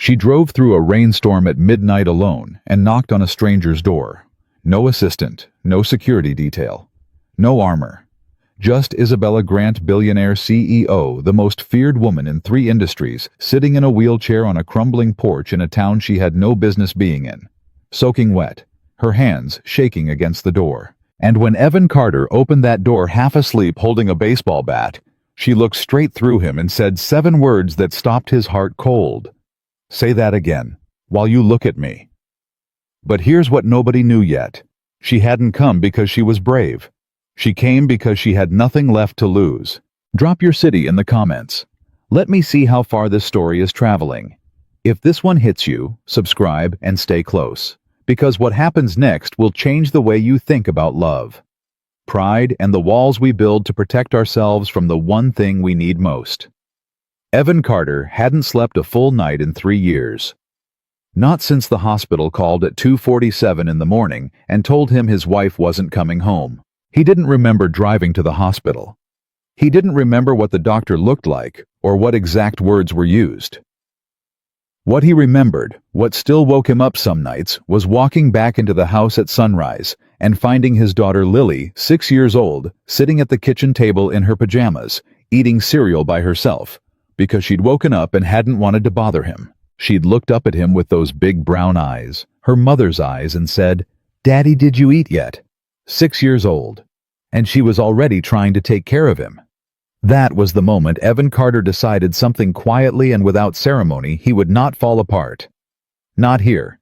She drove through a rainstorm at midnight alone and knocked on a stranger's door. No assistant, no security detail, no armor. Just Isabella Grant, billionaire CEO, the most feared woman in 3 industries, sitting in a wheelchair on a crumbling porch in a town she had no business being in. Soaking wet, her hands shaking against the door. And when Evan Carter opened that door half asleep holding a baseball bat, she looked straight through him and said 7 words that stopped his heart cold. "Say that again, while you look at me." But here's what nobody knew yet. She hadn't come because she was brave. She came because she had nothing left to lose. Drop your city in the comments. Let me see how far this story is traveling. If this one hits you, subscribe and stay close, because what happens next will change the way you think about love, pride, and the walls we build to protect ourselves from the one thing we need most. Evan Carter hadn't slept a full night in 3 years. Not since the hospital called at 2:47 in the morning and told him his wife wasn't coming home. He didn't remember driving to the hospital. He didn't remember what the doctor looked like or what exact words were used. What he remembered, what still woke him up some nights, was walking back into the house at sunrise and finding his daughter Lily, 6 years old, sitting at the kitchen table in her pajamas, eating cereal by herself, because she'd woken up and hadn't wanted to bother him. She'd looked up at him with those big brown eyes, her mother's eyes, and said, "Daddy, did you eat yet?" 6 years old. And she was already trying to take care of him. That was the moment Evan Carter decided something quietly and without ceremony he would not fall apart. Not here.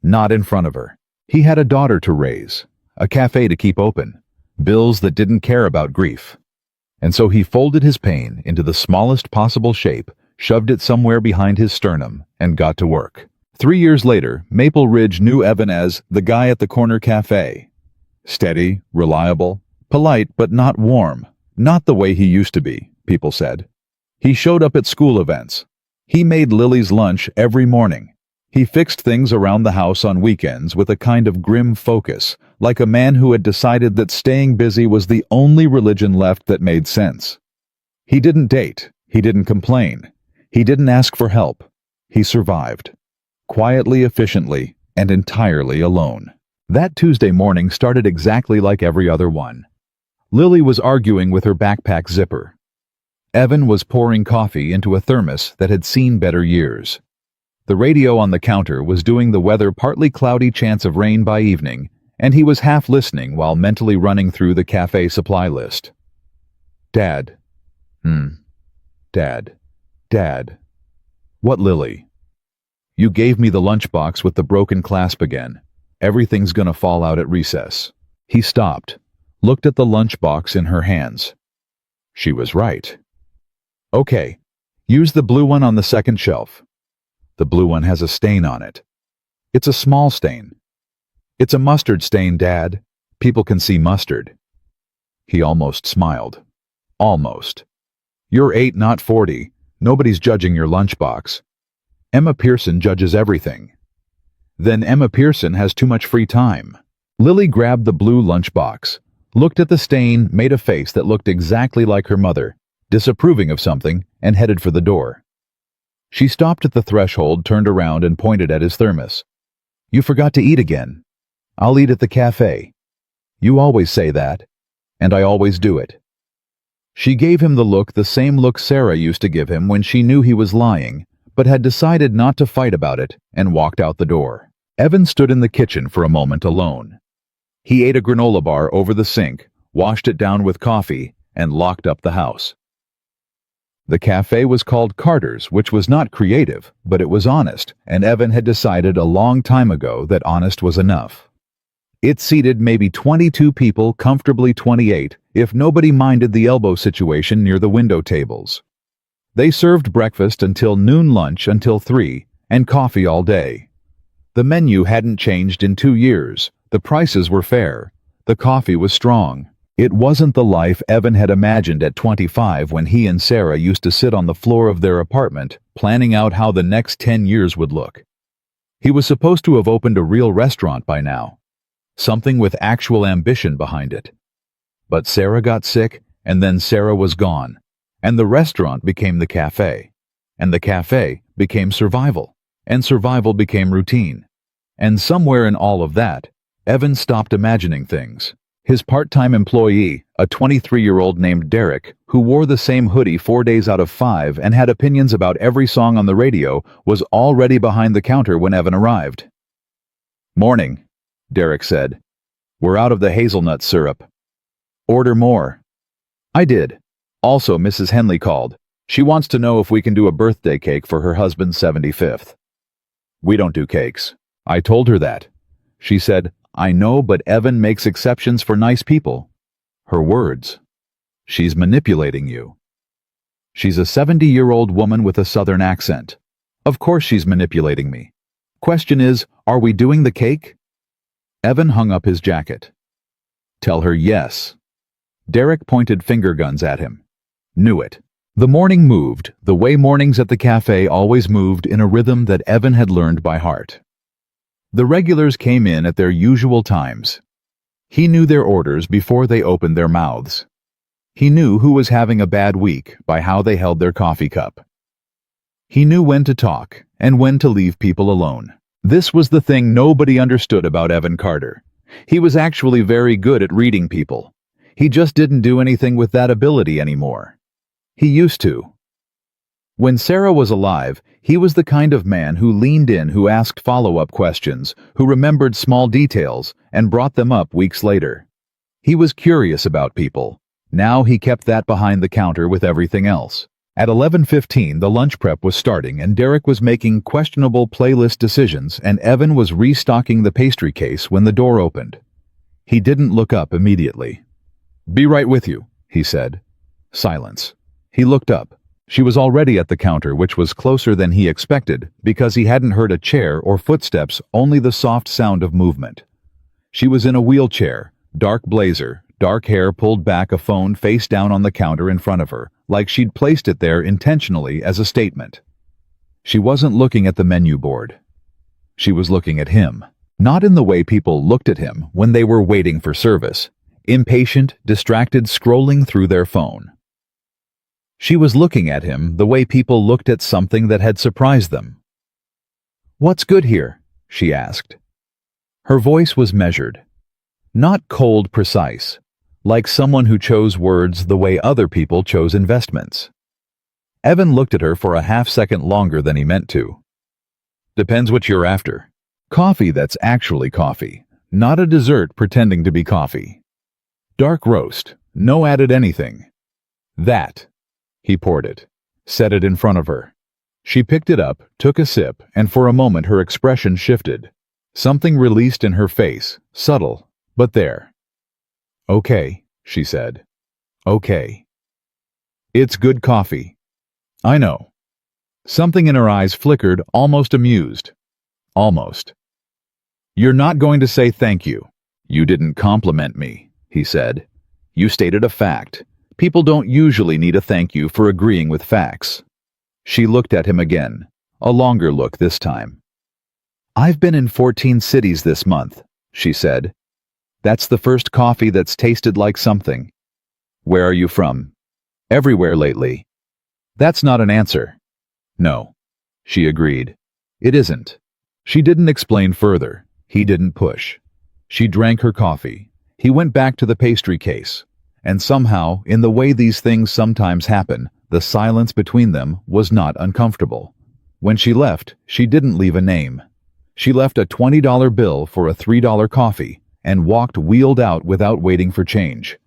Not in front of her. He had a daughter to raise, a cafe to keep open, bills that didn't care about grief. And so he folded his pain into the smallest possible shape, shoved it somewhere behind his sternum, and got to work. 3 years later, Maple Ridge knew Evan as the guy at the corner cafe. Steady, reliable, polite but not warm. Not the way he used to be, people said. He showed up at school events. He made Lily's lunch every morning. He fixed things around the house on weekends with a kind of grim focus, like a man who had decided that staying busy was the only religion left that made sense. He didn't date. He didn't complain. He didn't ask for help. He survived. Quietly, efficiently, and entirely alone. That Tuesday morning started exactly like every other one. Lily was arguing with her backpack zipper. Evan was pouring coffee into a thermos that had seen better years. The radio on the counter was doing the weather partly cloudy, chance of rain by evening, and he was half listening while mentally running through the cafe supply list. Dad. Dad. Dad. What, Lily? You gave me the lunchbox with the broken clasp again. Everything's gonna fall out at recess. He stopped, looked at the lunchbox in her hands. She was right. Okay, use the blue one on the second shelf. The blue one has a stain on it. It's a small stain. It's a mustard stain, Dad. People can see mustard. He almost smiled. Almost. You're 8, not 40. Nobody's judging your lunchbox. Emma Pearson judges everything. Then Emma Pearson has too much free time. Lily grabbed the blue lunchbox, looked at the stain, made a face that looked exactly like her mother, disapproving of something, and headed for the door. She stopped at the threshold, turned around, and pointed at his thermos. You forgot to eat again. I'll eat at the cafe. You always say that, and I always do it. She gave him the same look Sarah used to give him when she knew he was lying, but had decided not to fight about it, and walked out the door. Evan stood in the kitchen for a moment alone. He ate a granola bar over the sink, washed it down with coffee, and locked up the house. The cafe was called Carter's, which was not creative, but it was honest, and Evan had decided a long time ago that honest was enough. It seated maybe 22 people, comfortably 28, if nobody minded the elbow situation near the window tables. They served breakfast until noon, lunch until 3, and coffee all day. The menu hadn't changed in 2 years. The prices were fair. The coffee was strong. It wasn't the life Evan had imagined at 25 when he and Sarah used to sit on the floor of their apartment, planning out how the next 10 years would look. He was supposed to have opened a real restaurant by now. Something with actual ambition behind it. But Sarah got sick, and then Sarah was gone. And the restaurant became the cafe. And the cafe became survival. and survival became routine. And somewhere in all of that, Evan stopped imagining things. His part-time employee, a 23-year-old named Derek, who wore the same hoodie 4 days out of 5 and had opinions about every song on the radio, was already behind the counter when Evan arrived. "Morning," Derek said. "We're out of the hazelnut syrup." "Order more." "I did. Also, Mrs. Henley called. She wants to know if we can do a birthday cake for her husband's 75th. "We don't do cakes." I told her that. She said, "I know, but Evan makes exceptions for nice people." Her words. "She's manipulating you." She's a 70-year-old woman with a southern accent. Of course she's manipulating me. Question is, are we doing the cake? Evan hung up his jacket. "Tell her yes." Derek pointed finger guns at him. Knew it. The morning moved, the way mornings at the cafe always moved, in a rhythm that Evan had learned by heart. The regulars came in at their usual times. He knew their orders before they opened their mouths. He knew who was having a bad week by how they held their coffee cup. He knew when to talk and when to leave people alone. This was the thing nobody understood about Evan Carter. He was actually very good at reading people. He just didn't do anything with that ability anymore. He used to. When Sarah was alive, he was the kind of man who leaned in, who asked follow-up questions, who remembered small details and brought them up weeks later. He was curious about people. Now he kept that behind the counter with everything else. At 11:15, the lunch prep was starting and Derek was making questionable playlist decisions and Evan was restocking the pastry case when the door opened. He didn't look up immediately. "Be right with you," he said. Silence. He looked up. She was already at the counter, which was closer than he expected because he hadn't heard a chair or footsteps, only the soft sound of movement. She was in a wheelchair, dark blazer, dark hair pulled back, a phone face down on the counter in front of her, like she'd placed it there intentionally as a statement. She wasn't looking at the menu board. She was looking at him, not in the way people looked at him when they were waiting for service, impatient, distracted, scrolling through their phone. She was looking at him the way people looked at something that had surprised them. "What's good here?" she asked. Her voice was measured, not cold, precise, like someone who chose words the way other people chose investments. Evan looked at her for a half-second longer than he meant to. "Depends what you're after. Coffee that's actually coffee, not a dessert pretending to be coffee. Dark roast, no added anything. That." He poured it, set it in front of her. She picked it up, took a sip, and for a moment her expression shifted. Something released in her face, subtle, but there. "Okay," she said. "Okay. It's good coffee." "I know." Something in her eyes flickered, almost amused. Almost. "You're not going to say thank you." "You didn't compliment me," he said. "You stated a fact. People don't usually need a thank you for agreeing with facts." She looked at him again, a longer look this time. "I've been in 14 cities this month," she said. "That's the first coffee that's tasted like something." "Where are you from?" "Everywhere lately." "That's not an answer." "No," she agreed. "It isn't." She didn't explain further. He didn't push. She drank her coffee. He went back to the pastry case. And somehow, in the way these things sometimes happen, the silence between them was not uncomfortable. When she left, she didn't leave a name. She left a $20 bill for a $3 coffee and walked wheeled out without waiting for change.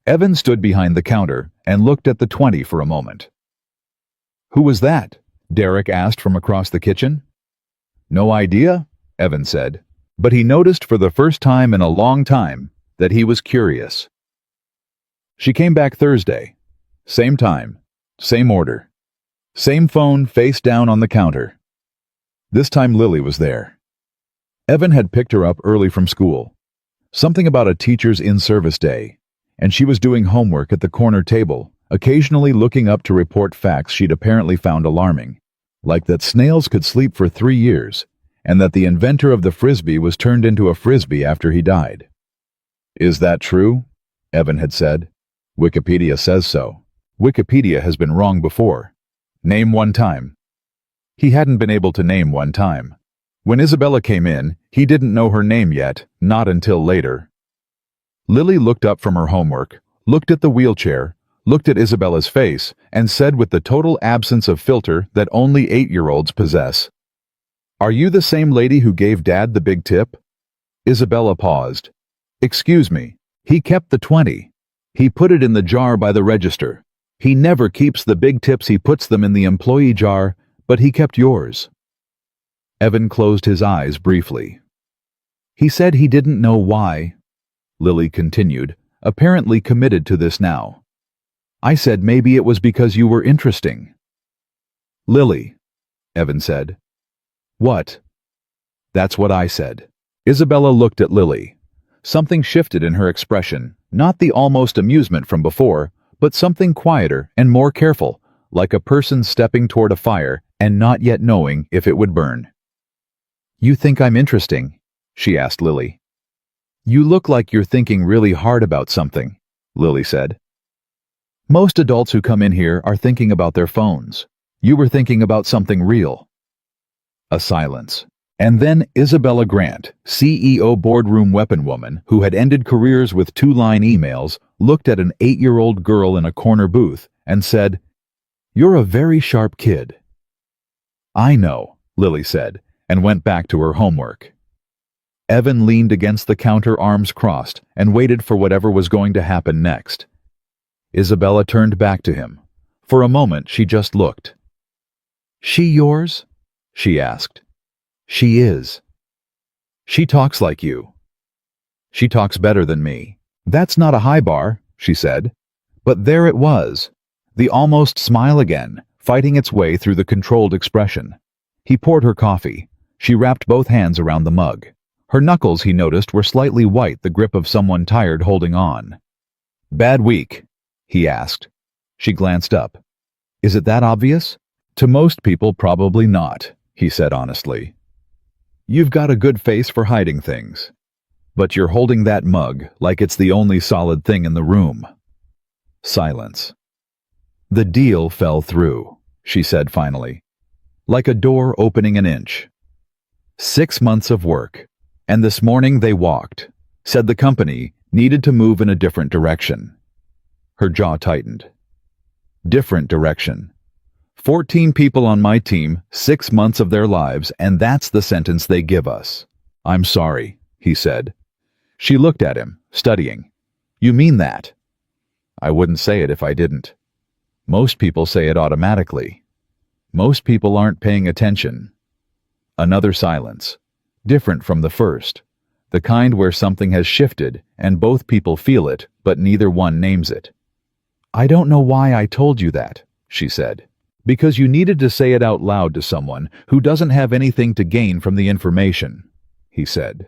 Evan stood behind the counter and looked at the 20 for a moment. "Who was that?" Derek asked from across the kitchen. "No idea," Evan said, but he noticed for the first time in a long time that he was curious. She came back Thursday. Same time, same order. Same phone face down on the counter. This time Lily was there. Evan had picked her up early from school. Something about a teacher's in-service day, and she was doing homework at the corner table, occasionally looking up to report facts she'd apparently found alarming, like that snails could sleep for 3 years, and that the inventor of the frisbee was turned into a frisbee after he died. "Is that true?" Evan had said. "Wikipedia says so." Wikipedia has been wrong before. Name one time. He hadn't been able to name one time. When Isabella came in, he didn't know her name yet, not until later. Lily looked up from her homework, looked at the wheelchair, looked at Isabella's face, and said with the total absence of filter that only 8-year-olds possess, "Are you the same lady who gave Dad the big tip?" Isabella paused. "Excuse me, he kept the 20. He put it in the jar by the register. He never keeps the big tips, he puts them in the employee jar, but he kept yours." Evan closed his eyes briefly. "He said he didn't know why," Lily continued, apparently committed to this now. "I said maybe it was because you were interesting." "Lily," Evan said. "What?" "That's what I said." Isabella looked at Lily. Something shifted in her expression, not the almost amusement from before, but something quieter and more careful, like a person stepping toward a fire and not yet knowing if it would burn. "You think I'm interesting?" she asked Lily. "You look like you're thinking really hard about something," Lily said. "Most adults who come in here are thinking about their phones. You were thinking about something real." A silence. And then Isabella Grant, CEO boardroom weapon woman who had ended careers with 2-line emails, looked at an 8-year-old girl in a corner booth and said, "You're a very sharp kid." "I know," Lily said, and went back to her homework. Evan leaned against the counter, arms crossed, and waited for whatever was going to happen next. Isabella turned back to him. For a moment she just looked. "She yours?" she asked. "She is." "She talks like you." "She talks better than me." "That's not a high bar," she said. But there it was, the almost smile again, fighting its way through the controlled expression. He poured her coffee. She wrapped both hands around the mug. Her knuckles, he noticed, were slightly white, the grip of someone tired holding on. "Bad week?" he asked. She glanced up. "Is it that obvious?" "To most people, probably not," he said honestly. "You've got a good face for hiding things. But you're holding that mug like it's the only solid thing in the room." Silence. "The deal fell through," she said finally. "Like a door opening an inch. 6 months of work. And this morning they walked. Said the company needed to move in a different direction." Her jaw tightened. "Different direction. 14 people on my team, 6 months of their lives, and that's the sentence they give us." "I'm sorry," he said. She looked at him, studying. "You mean that?" "I wouldn't say it if I didn't. Most people say it automatically. Most people aren't paying attention." Another silence, different from the first, the kind where something has shifted and both people feel it, but neither one names it. "I don't know why I told you that," she said. "Because you needed to say it out loud to someone who doesn't have anything to gain from the information," he said.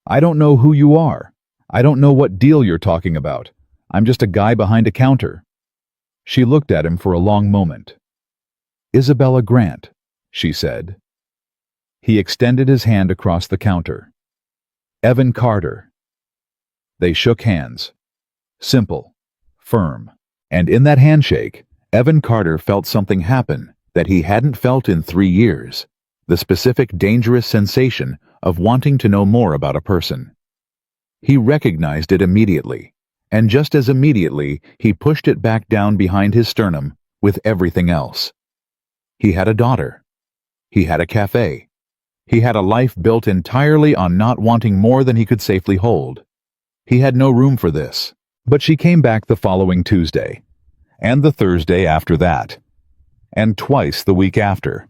"I don't know who you are. I don't know what deal you're talking about. I'm just a guy behind a counter." She looked at him for a long moment. "Isabella Grant," she said. He extended his hand across the counter. "Evan Carter." They shook hands. Simple, firm. And in that handshake, Evan Carter felt something happen that he hadn't felt in 3 years. The specific dangerous sensation of wanting to know more about a person. He recognized it immediately, and just as immediately he pushed it back down behind his sternum with everything else. He had a daughter. He had a cafe. He had a life built entirely on not wanting more than he could safely hold. He had no room for this. But she came back the following Tuesday, and the Thursday after that, and twice the week after.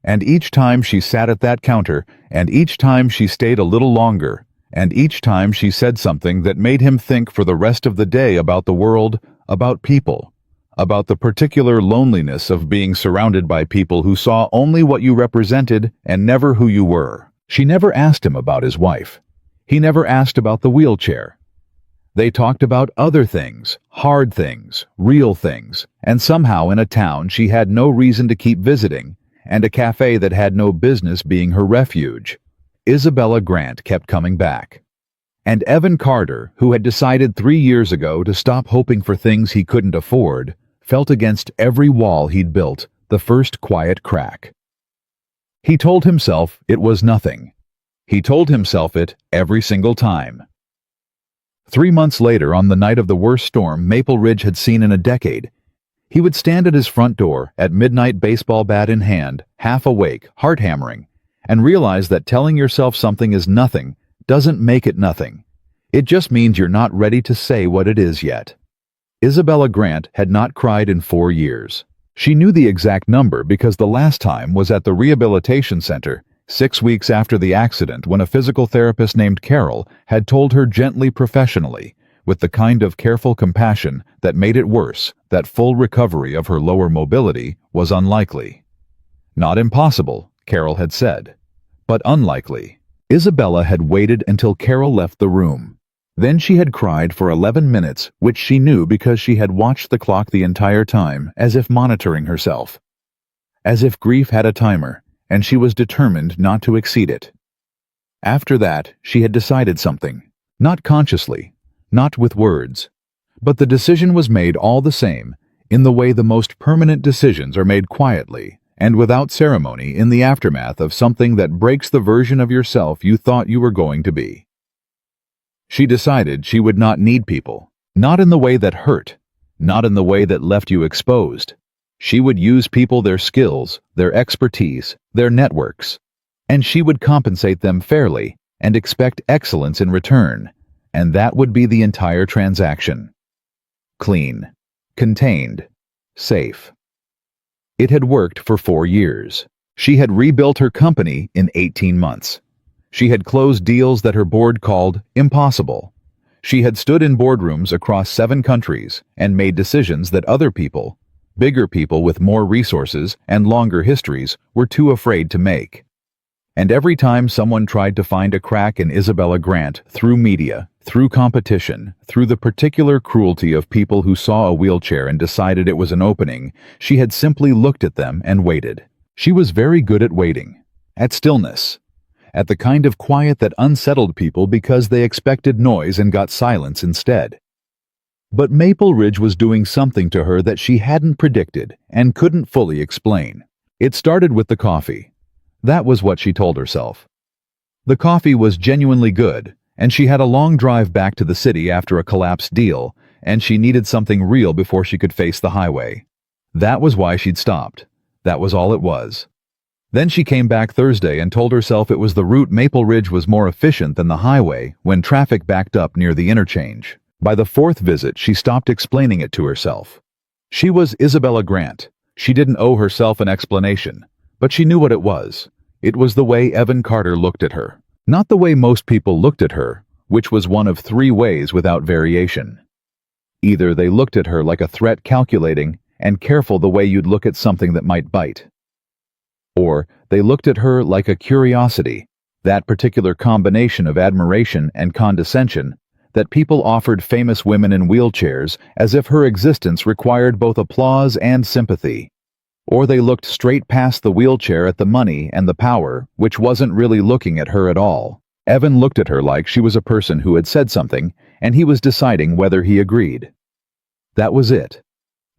And each time she sat at that counter, and each time she stayed a little longer, and each time she said something that made him think for the rest of the day about the world, about people, about the particular loneliness of being surrounded by people who saw only what you represented and never who you were. She never asked him about his wife. He never asked about the wheelchair. They talked about other things, hard things, real things, and somehow in a town she had no reason to keep visiting, and a cafe that had no business being her refuge. Isabella Grant kept coming back. And Evan Carter, who had decided 3 years ago to stop hoping for things he couldn't afford, felt against every wall he'd built the first quiet crack. He told himself it was nothing. He told himself it every single time. 3 months later, on the night of the worst storm Maple Ridge had seen in a decade, he would stand at his front door at midnight, baseball bat in hand, half awake, heart hammering, and realize that telling yourself something is nothing doesn't make it nothing. It just means you're not ready to say what it is yet. Isabella Grant had not cried in 4 years. She knew the exact number because the last time was at the rehabilitation center, 6 weeks after the accident, when a physical therapist named Carol had told her gently, professionally, with the kind of careful compassion that made it worse, that full recovery of her lower mobility was unlikely. Not impossible, Carol had said, but unlikely. Isabella had waited until Carol left the room. Then she had cried for 11 minutes, which she knew because she had watched the clock the entire time, as if monitoring herself. As if grief had a timer, and she was determined not to exceed it. After that, she had decided something. Not consciously, not with words. But the decision was made all the same, in the way the most permanent decisions are made quietly, and without ceremony, in the aftermath of something that breaks the version of yourself you thought you were going to be. She decided she would not need people, not in the way that hurt, not in the way that left you exposed. She would use people, their skills, their expertise, their networks, and she would compensate them fairly and expect excellence in return, and that would be the entire transaction. Clean, contained, safe. It had worked for 4 years. She had rebuilt her company in 18 months. She had closed deals that her board called impossible. She had stood in boardrooms across 7 countries and made decisions that other people, bigger people with more resources and longer histories, were too afraid to make. And every time someone tried to find a crack in Isabella Grant, through media, through competition, through the particular cruelty of people who saw a wheelchair and decided it was an opening, she had simply looked at them and waited. She was very good at waiting, at stillness, at the kind of quiet that unsettled people because they expected noise and got silence instead. But Maple Ridge was doing something to her that she hadn't predicted and couldn't fully explain. It started with the coffee. That was what she told herself. The coffee was genuinely good, and she had a long drive back to the city after a collapsed deal, and she needed something real before she could face the highway. That was why she'd stopped. That was all it was. Then she came back Thursday and told herself it was the route. Maple Ridge was more efficient than the highway when traffic backed up near the interchange. By the 4th visit, she stopped explaining it to herself. She was Isabella Grant. She didn't owe herself an explanation, but she knew what it was. It was the way Evan Carter looked at her. Not the way most people looked at her, which was one of 3 ways without variation. Either they looked at her like a threat, calculating and careful the way you'd look at something that might bite. Or they looked at her like a curiosity, that particular combination of admiration and condescension that people offered famous women in wheelchairs as if her existence required both applause and sympathy. Or they looked straight past the wheelchair at the money and the power, which wasn't really looking at her at all. Evan looked at her like she was a person who had said something, and he was deciding whether he agreed. That was it.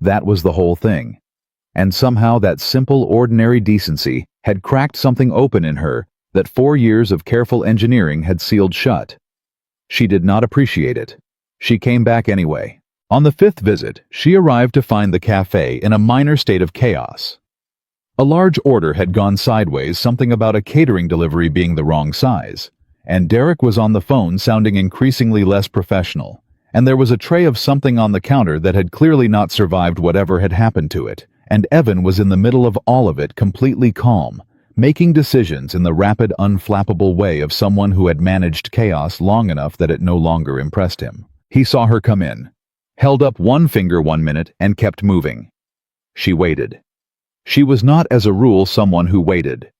That was the whole thing. And somehow that simple, ordinary decency had cracked something open in her that 4 years of careful engineering had sealed shut. She did not appreciate it. She came back anyway. On the 5th visit, she arrived to find the cafe in a minor state of chaos. A large order had gone sideways, something about a catering delivery being the wrong size, and Derek was on the phone sounding increasingly less professional, and there was a tray of something on the counter that had clearly not survived whatever had happened to it, and Evan was in the middle of all of it, completely calm, making decisions in the rapid, unflappable way of someone who had managed chaos long enough that it no longer impressed him. He saw her come in, held up one finger 1 minute, and kept moving. She waited. She was not, as a rule, someone who waited.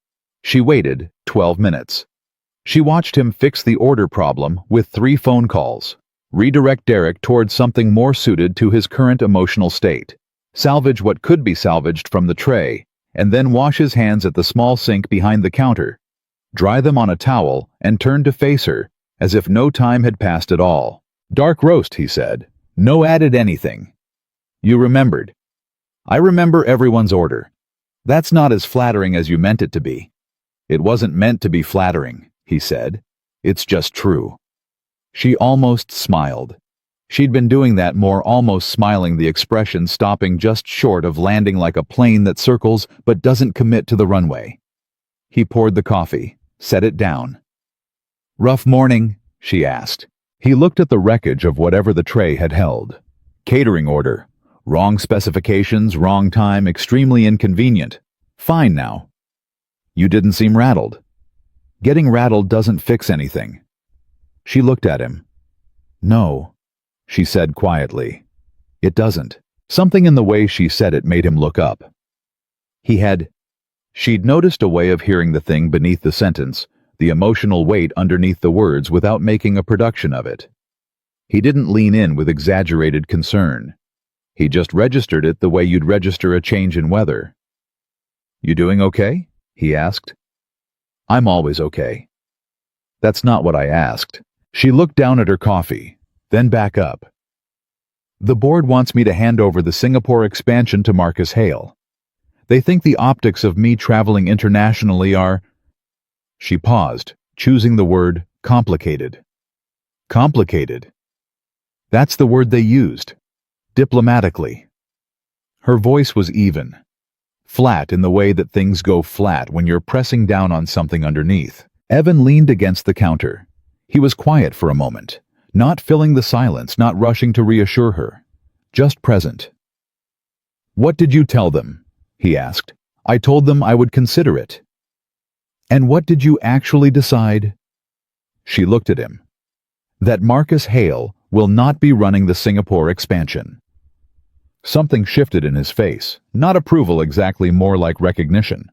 She waited 12 minutes. She watched him fix the order problem with 3 phone calls, redirect Derek towards something more suited to his current emotional state, salvage what could be salvaged from the tray, and then wash his hands at the small sink behind the counter, dry them on a towel, and turn to face her, as if no time had passed at all. "Dark roast," he said. "No added anything." "You remembered." "I remember everyone's order." That's not as flattering as you meant it to be. It wasn't meant to be flattering, he said. It's just true. She almost smiled. She'd been doing that more, almost smiling, the expression stopping just short of landing like a plane that circles but doesn't commit to the runway. He poured the coffee, set it down. Rough morning? She asked. He looked at the wreckage of whatever the tray had held. Catering order. Wrong specifications, wrong time, extremely inconvenient. Fine now. You didn't seem rattled. Getting rattled doesn't fix anything. She looked at him. No, she said quietly. It doesn't. Something in the way she said it made him look up. She'd noticed a way of hearing the thing beneath the sentence, the emotional weight underneath the words without making a production of it. He didn't lean in with exaggerated concern. He just registered it the way you'd register a change in weather. You doing okay? He asked. I'm always okay. That's not what I asked. She looked down at her coffee, then back up. The board wants me to hand over the Singapore expansion to Marcus Hale. They think the optics of me traveling internationally are... She paused, choosing the word complicated. Complicated. That's the word they used. Diplomatically. Her voice was even. Flat in the way that things go flat when you're pressing down on something underneath. Evan leaned against the counter. He was quiet for a moment, not filling the silence, not rushing to reassure her, just present. What did you tell them? He asked. I told them I would consider it. And what did you actually decide? She looked at him. That Marcus Hale will not be running the Singapore expansion. Something shifted in his face, not approval exactly, more like recognition.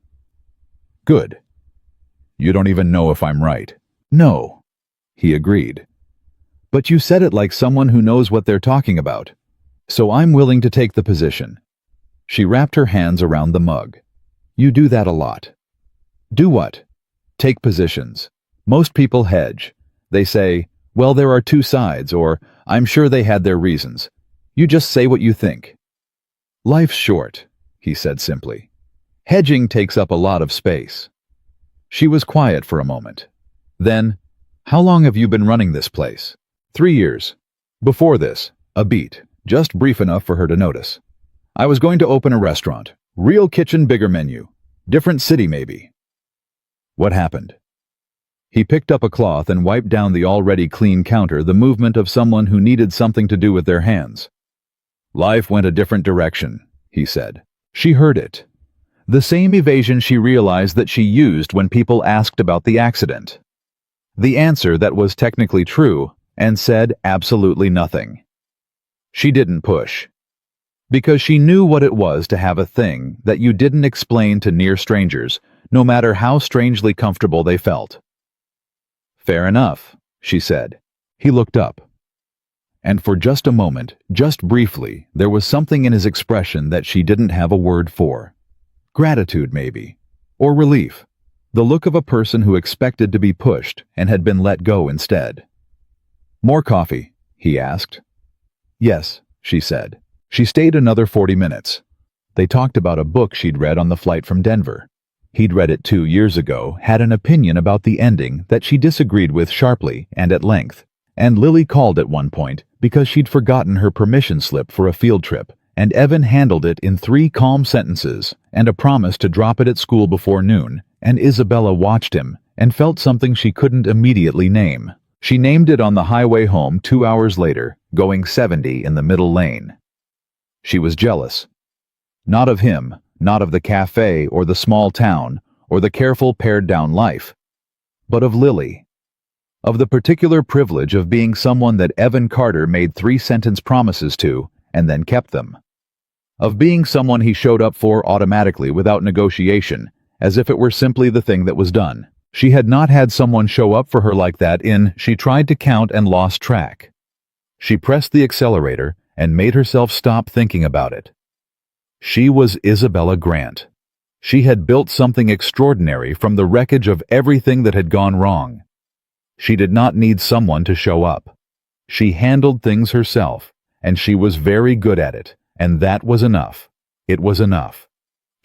Good. You don't even know if I'm right. No, he agreed. But you said it like someone who knows what they're talking about. So I'm willing to take the position. She wrapped her hands around the mug. You do that a lot. Do what? Take positions. Most people hedge. They say, well, there are two sides, or I'm sure they had their reasons. You just say what you think. Life's short, he said simply. Hedging takes up a lot of space. She was quiet for a moment. Then, how long have you been running this place? 3 years. Before this, a beat, just brief enough for her to notice. I was going to open a restaurant. Real kitchen, bigger menu. Different city, maybe. What happened? He picked up a cloth and wiped down the already clean counter, the movement of someone who needed something to do with their hands. Life went a different direction, he said. She heard it. The same evasion she realized that she used when people asked about the accident. The answer that was technically true and said absolutely nothing. She didn't push. Because she knew what it was to have a thing that you didn't explain to near strangers, no matter how strangely comfortable they felt. Fair enough, she said. He looked up. And for just a moment, just briefly, there was something in his expression that she didn't have a word for. Gratitude, maybe. Or relief. The look of a person who expected to be pushed and had been let go instead. More coffee? He asked. Yes, she said. She stayed another 40 minutes. They talked about a book she'd read on the flight from Denver. He'd read it 2 years ago, had an opinion about the ending that she disagreed with sharply and at length. And Lily called at one point because she'd forgotten her permission slip for a field trip, and Evan handled it in 3 calm sentences and a promise to drop it at school before noon, and Isabella watched him and felt something she couldn't immediately name. She named it on the highway home 2 hours later, going 70 in the middle lane. She was jealous. Not of him, not of the cafe or the small town or the careful pared-down life, but of Lily. Of the particular privilege of being someone that Evan Carter made 3-sentence promises to and then kept them. Of being someone he showed up for automatically without negotiation, as if it were simply the thing that was done. She had not had someone show up for her like that she tried to count and lost track. She pressed the accelerator and made herself stop thinking about it. She was Isabella Grant. She had built something extraordinary from the wreckage of everything that had gone wrong. She did not need someone to show up. She handled things herself, and she was very good at it, and that was enough. It was enough.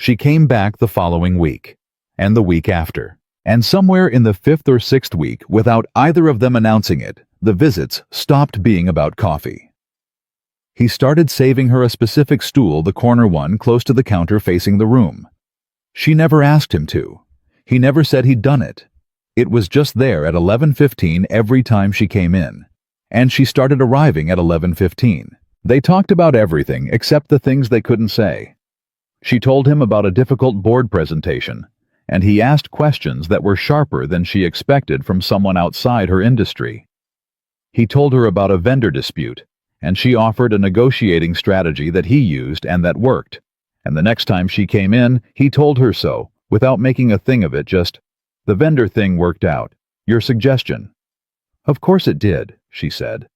She came back the following week, and the week after, and somewhere in the 5th or 6th week, without either of them announcing it, the visits stopped being about coffee. He started saving her a specific stool, the corner one close to the counter facing the room. She never asked him to. He never said he'd done it. It was just there at 11:15 every time she came in. And she started arriving at 11:15. They talked about everything except the things they couldn't say. She told him about a difficult board presentation, and he asked questions that were sharper than she expected from someone outside her industry. He told her about a vendor dispute, and she offered a negotiating strategy that he used and that worked. And the next time she came in, he told her so, without making a thing of it, just, "The vendor thing worked out. Your suggestion." "Of course it did," she said.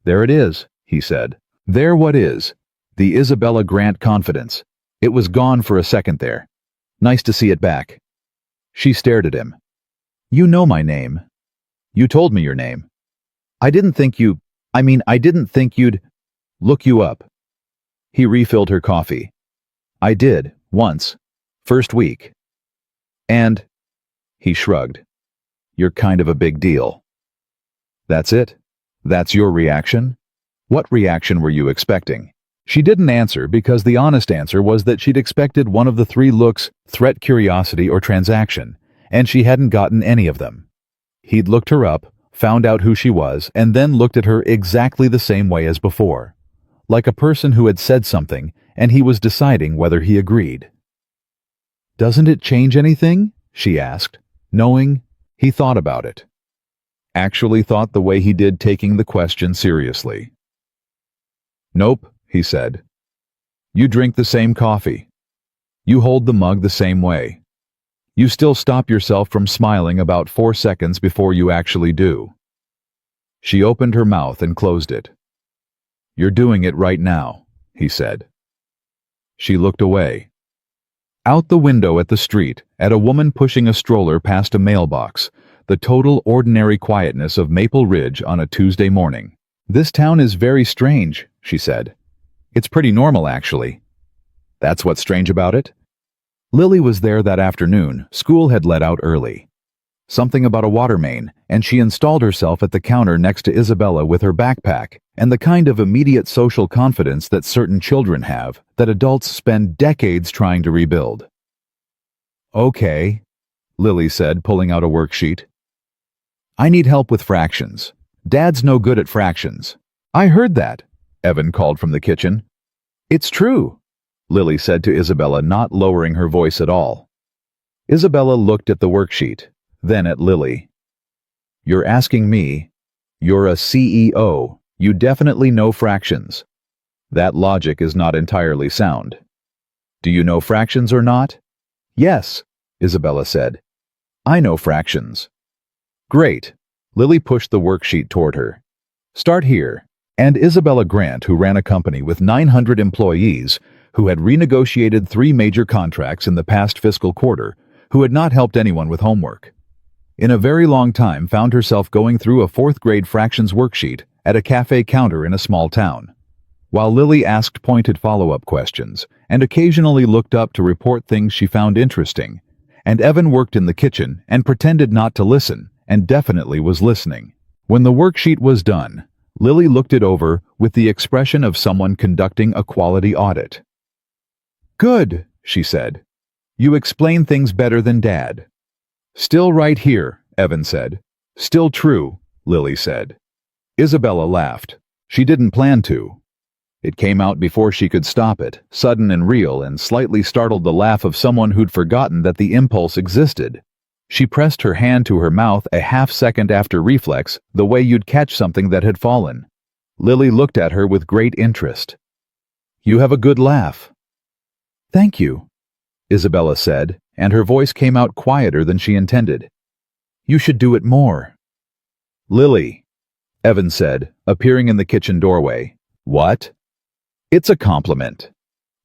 "There it is," he said. "There what is. The Isabella Grant confidence. It was gone for a second there. Nice to see it back." She stared at him. "You know my name. You told me your name. I didn't think you'd look you up." He refilled her coffee. "I did, once. First week. And," he shrugged, "you're kind of a big deal." "That's it? That's your reaction? What reaction were you expecting?" She didn't answer because the honest answer was that she'd expected one of the three looks: threat, curiosity, or transaction, and she hadn't gotten any of them. He'd looked her up, found out who she was, and then looked at her exactly the same way as before, like a person who had said something and he was deciding whether he agreed. "Doesn't it change anything?" she asked, knowing he thought about it. Actually thought the way he did, taking the question seriously. "Nope," he said. "You drink the same coffee. You hold the mug the same way. You still stop yourself from smiling about 4 seconds before you actually do." She opened her mouth and closed it. "You're doing it right now," he said. She looked away. Out the window at the street, at a woman pushing a stroller past a mailbox, the total ordinary quietness of Maple Ridge on a Tuesday morning. "This town is very strange," she said. "It's pretty normal, actually." "That's what's strange about it?" Lily was there that afternoon. School had let out early. Something about a water main, and she installed herself at the counter next to Isabella with her backpack and the kind of immediate social confidence that certain children have, that adults spend decades trying to rebuild. "Okay," Lily said, pulling out a worksheet. "I need help with fractions. Dad's no good at fractions." "I heard that," Evan called from the kitchen. "It's true," Lily said to Isabella, not lowering her voice at all. Isabella looked at the worksheet, then at Lily. "You're asking me? You're a CEO. You definitely know fractions. That logic is not entirely sound. Do you know fractions or not?" "Yes," Isabella said. "I know fractions." "Great." Lily pushed the worksheet toward her. "Start here." And Isabella Grant, who ran a company with 900 employees, who had renegotiated 3 major contracts in the past fiscal quarter, who had not helped anyone with homework, in a very long time found herself going through a 4th-grade fractions worksheet at a cafe counter in a small town, while Lily asked pointed follow-up questions and occasionally looked up to report things she found interesting, and Evan worked in the kitchen and pretended not to listen and definitely was listening. When the worksheet was done, Lily looked it over with the expression of someone conducting a quality audit. "Good," she said. "You explain things better than Dad." "Still right here," Evan said. "Still true," Lily said. Isabella laughed. She didn't plan to. It came out before she could stop it, sudden and real, and slightly startled the laugh of someone who'd forgotten that the impulse existed. She pressed her hand to her mouth a half-second after reflex, the way you'd catch something that had fallen. Lily looked at her with great interest. "You have a good laugh." "Thank you," Isabella said, and her voice came out quieter than she intended. "You should do it more." "Lily," Evan said, appearing in the kitchen doorway. "What?" "It's a compliment."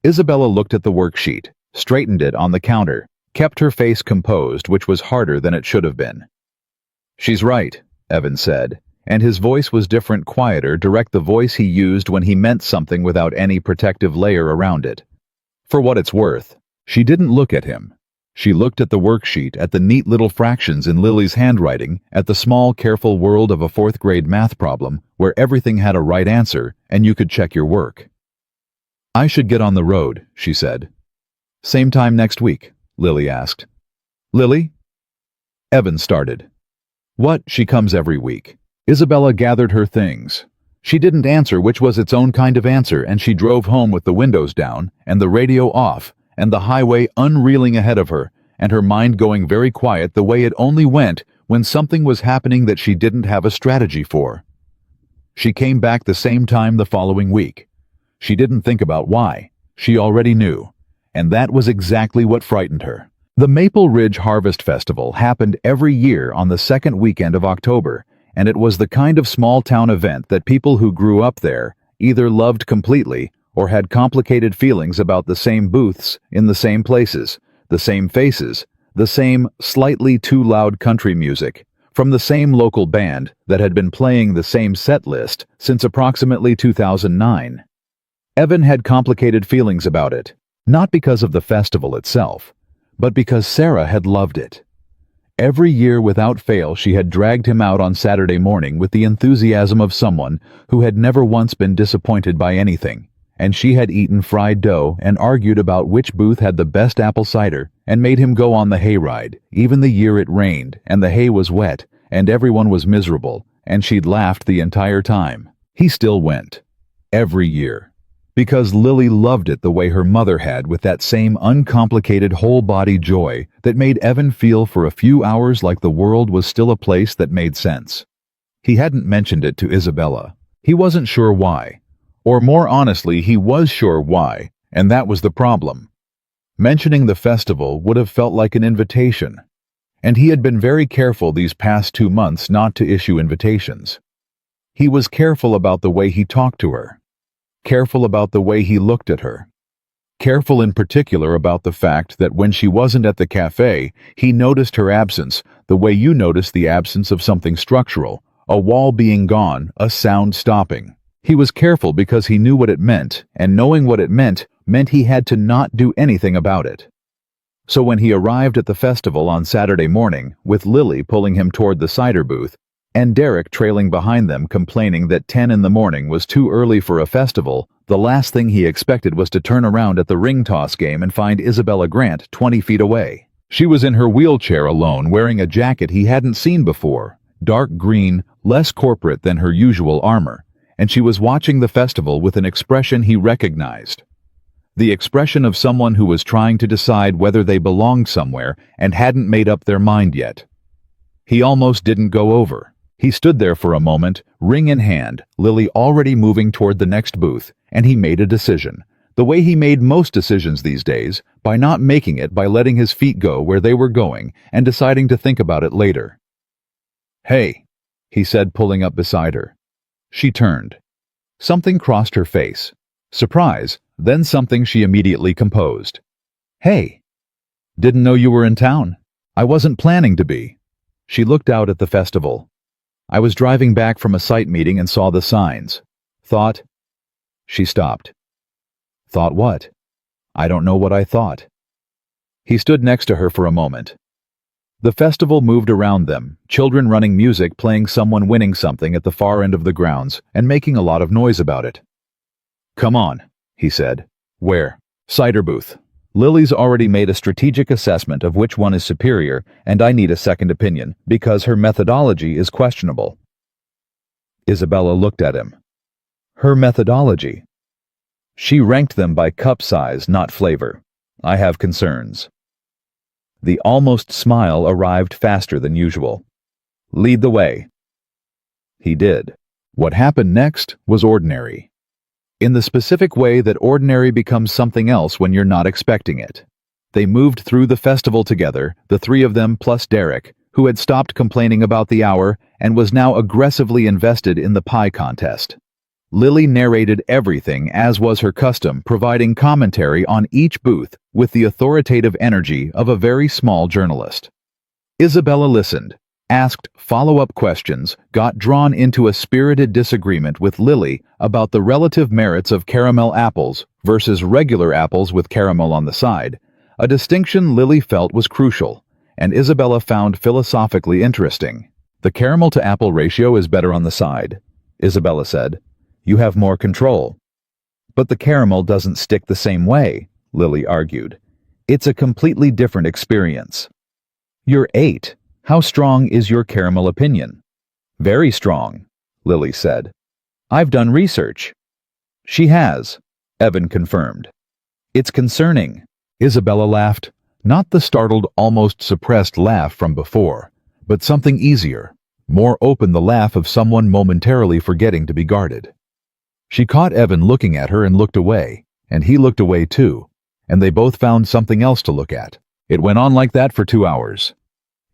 Isabella looked at the worksheet, straightened it on the counter, kept her face composed, which was harder than it should have been. "She's right," Evan said, and his voice was different, quieter, direct, the voice he used when he meant something without any protective layer around it. "For what it's worth, She didn't look at him. She looked at the worksheet, at the neat little fractions in Lily's handwriting, at the small, careful world of a fourth-grade math problem where everything had a right answer and you could check your work. "I should get on the road," she said. "Same time next week?" Lily asked. "Lily?" Evan started. "What? She comes every week." Isabella gathered her things. She didn't answer, which was its own kind of answer, and she drove home with the windows down and the radio off and the highway unreeling ahead of her, and her mind going very quiet the way it only went when something was happening that she didn't have a strategy for. She came back the same time the following week. She didn't think about why. She already knew. And that was exactly what frightened her. The Maple Ridge Harvest Festival happened every year on the second weekend of October, and it was the kind of small-town event that people who grew up there either loved completely or had complicated feelings about the same booths in the same places, the same faces, the same slightly too loud country music, from the same local band that had been playing the same set list since approximately 2009. Evan had complicated feelings about it, not because of the festival itself, but because Sarah had loved it. Every year without fail she had dragged him out on Saturday morning with the enthusiasm of someone who had never once been disappointed by anything, and she had eaten fried dough and argued about which booth had the best apple cider and made him go on the hayride, even the year it rained and the hay was wet and everyone was miserable, and she'd laughed the entire time. He still went. Every year. Because Lily loved it the way her mother had, with that same uncomplicated whole-body joy that made Evan feel for a few hours like the world was still a place that made sense. He hadn't mentioned it to Isabella. He wasn't sure why. Or more honestly, he was sure why, and that was the problem. Mentioning the festival would have felt like an invitation, and he had been very careful these past 2 months not to issue invitations. He was careful about the way he talked to her. Careful about the way he looked at her. Careful in particular about the fact that when she wasn't at the cafe, he noticed her absence, the way you notice the absence of something structural, a wall being gone, a sound stopping. He was careful because he knew what it meant, and knowing what it meant he had to not do anything about it. So when he arrived at the festival on Saturday morning, with Lily pulling him toward the cider booth, and Derek trailing behind them complaining that 10 in the morning was too early for a festival, the last thing he expected was to turn around at the ring toss game and find Isabella Grant 20 feet away. She was in her wheelchair alone, wearing a jacket he hadn't seen before, dark green, less corporate than her usual armor, and she was watching the festival with an expression he recognized. The expression of someone who was trying to decide whether they belonged somewhere and hadn't made up their mind yet. He almost didn't go over. He stood there for a moment, ring in hand, Lily already moving toward the next booth, and he made a decision, the way he made most decisions these days, by not making it, by letting his feet go where they were going and deciding to think about it later. "Hey," he said, pulling up beside her. She turned. Something crossed her face. Surprise, then something she immediately composed. "Hey. Didn't know you were in town. I wasn't planning to be." She looked out at the festival. "I was driving back from a site meeting and saw the signs. Thought..." She stopped. "Thought what?" "I don't know what I thought." He stood next to her for a moment. The festival moved around them, children running music, playing someone winning something at the far end of the grounds, and making a lot of noise about it. "Come on," he said. "Where?" "Cider booth. Lily's already made a strategic assessment of which one is superior, and I need a second opinion, because her methodology is questionable." Isabella looked at him. Her methodology? She ranked them by cup size, not flavor. I have concerns. The almost smile arrived faster than usual. "Lead the way." He did. What happened next was ordinary. In the specific way that ordinary becomes something else when you're not expecting it. They moved through the festival together, the three of them plus Derek, who had stopped complaining about the hour and was now aggressively invested in the pie contest. Lily narrated everything as was her custom, providing commentary on each booth with the authoritative energy of a very small journalist. Isabella listened, asked follow-up questions, got drawn into a spirited disagreement with Lily about the relative merits of caramel apples versus regular apples with caramel on the side, a distinction Lily felt was crucial, and Isabella found philosophically interesting. The caramel-to-apple ratio is better on the side, Isabella said. You have more control. But the caramel doesn't stick the same way, Lily argued. It's a completely different experience. You're 8. How strong is your caramel opinion? Very strong, Lily said. I've done research. She has, Evan confirmed. It's concerning. Isabella laughed, not the startled, almost suppressed laugh from before, but something easier, more open, the laugh of someone momentarily forgetting to be guarded. She caught Evan looking at her and looked away, and he looked away too, and they both found something else to look at. It went on like that for 2 hours.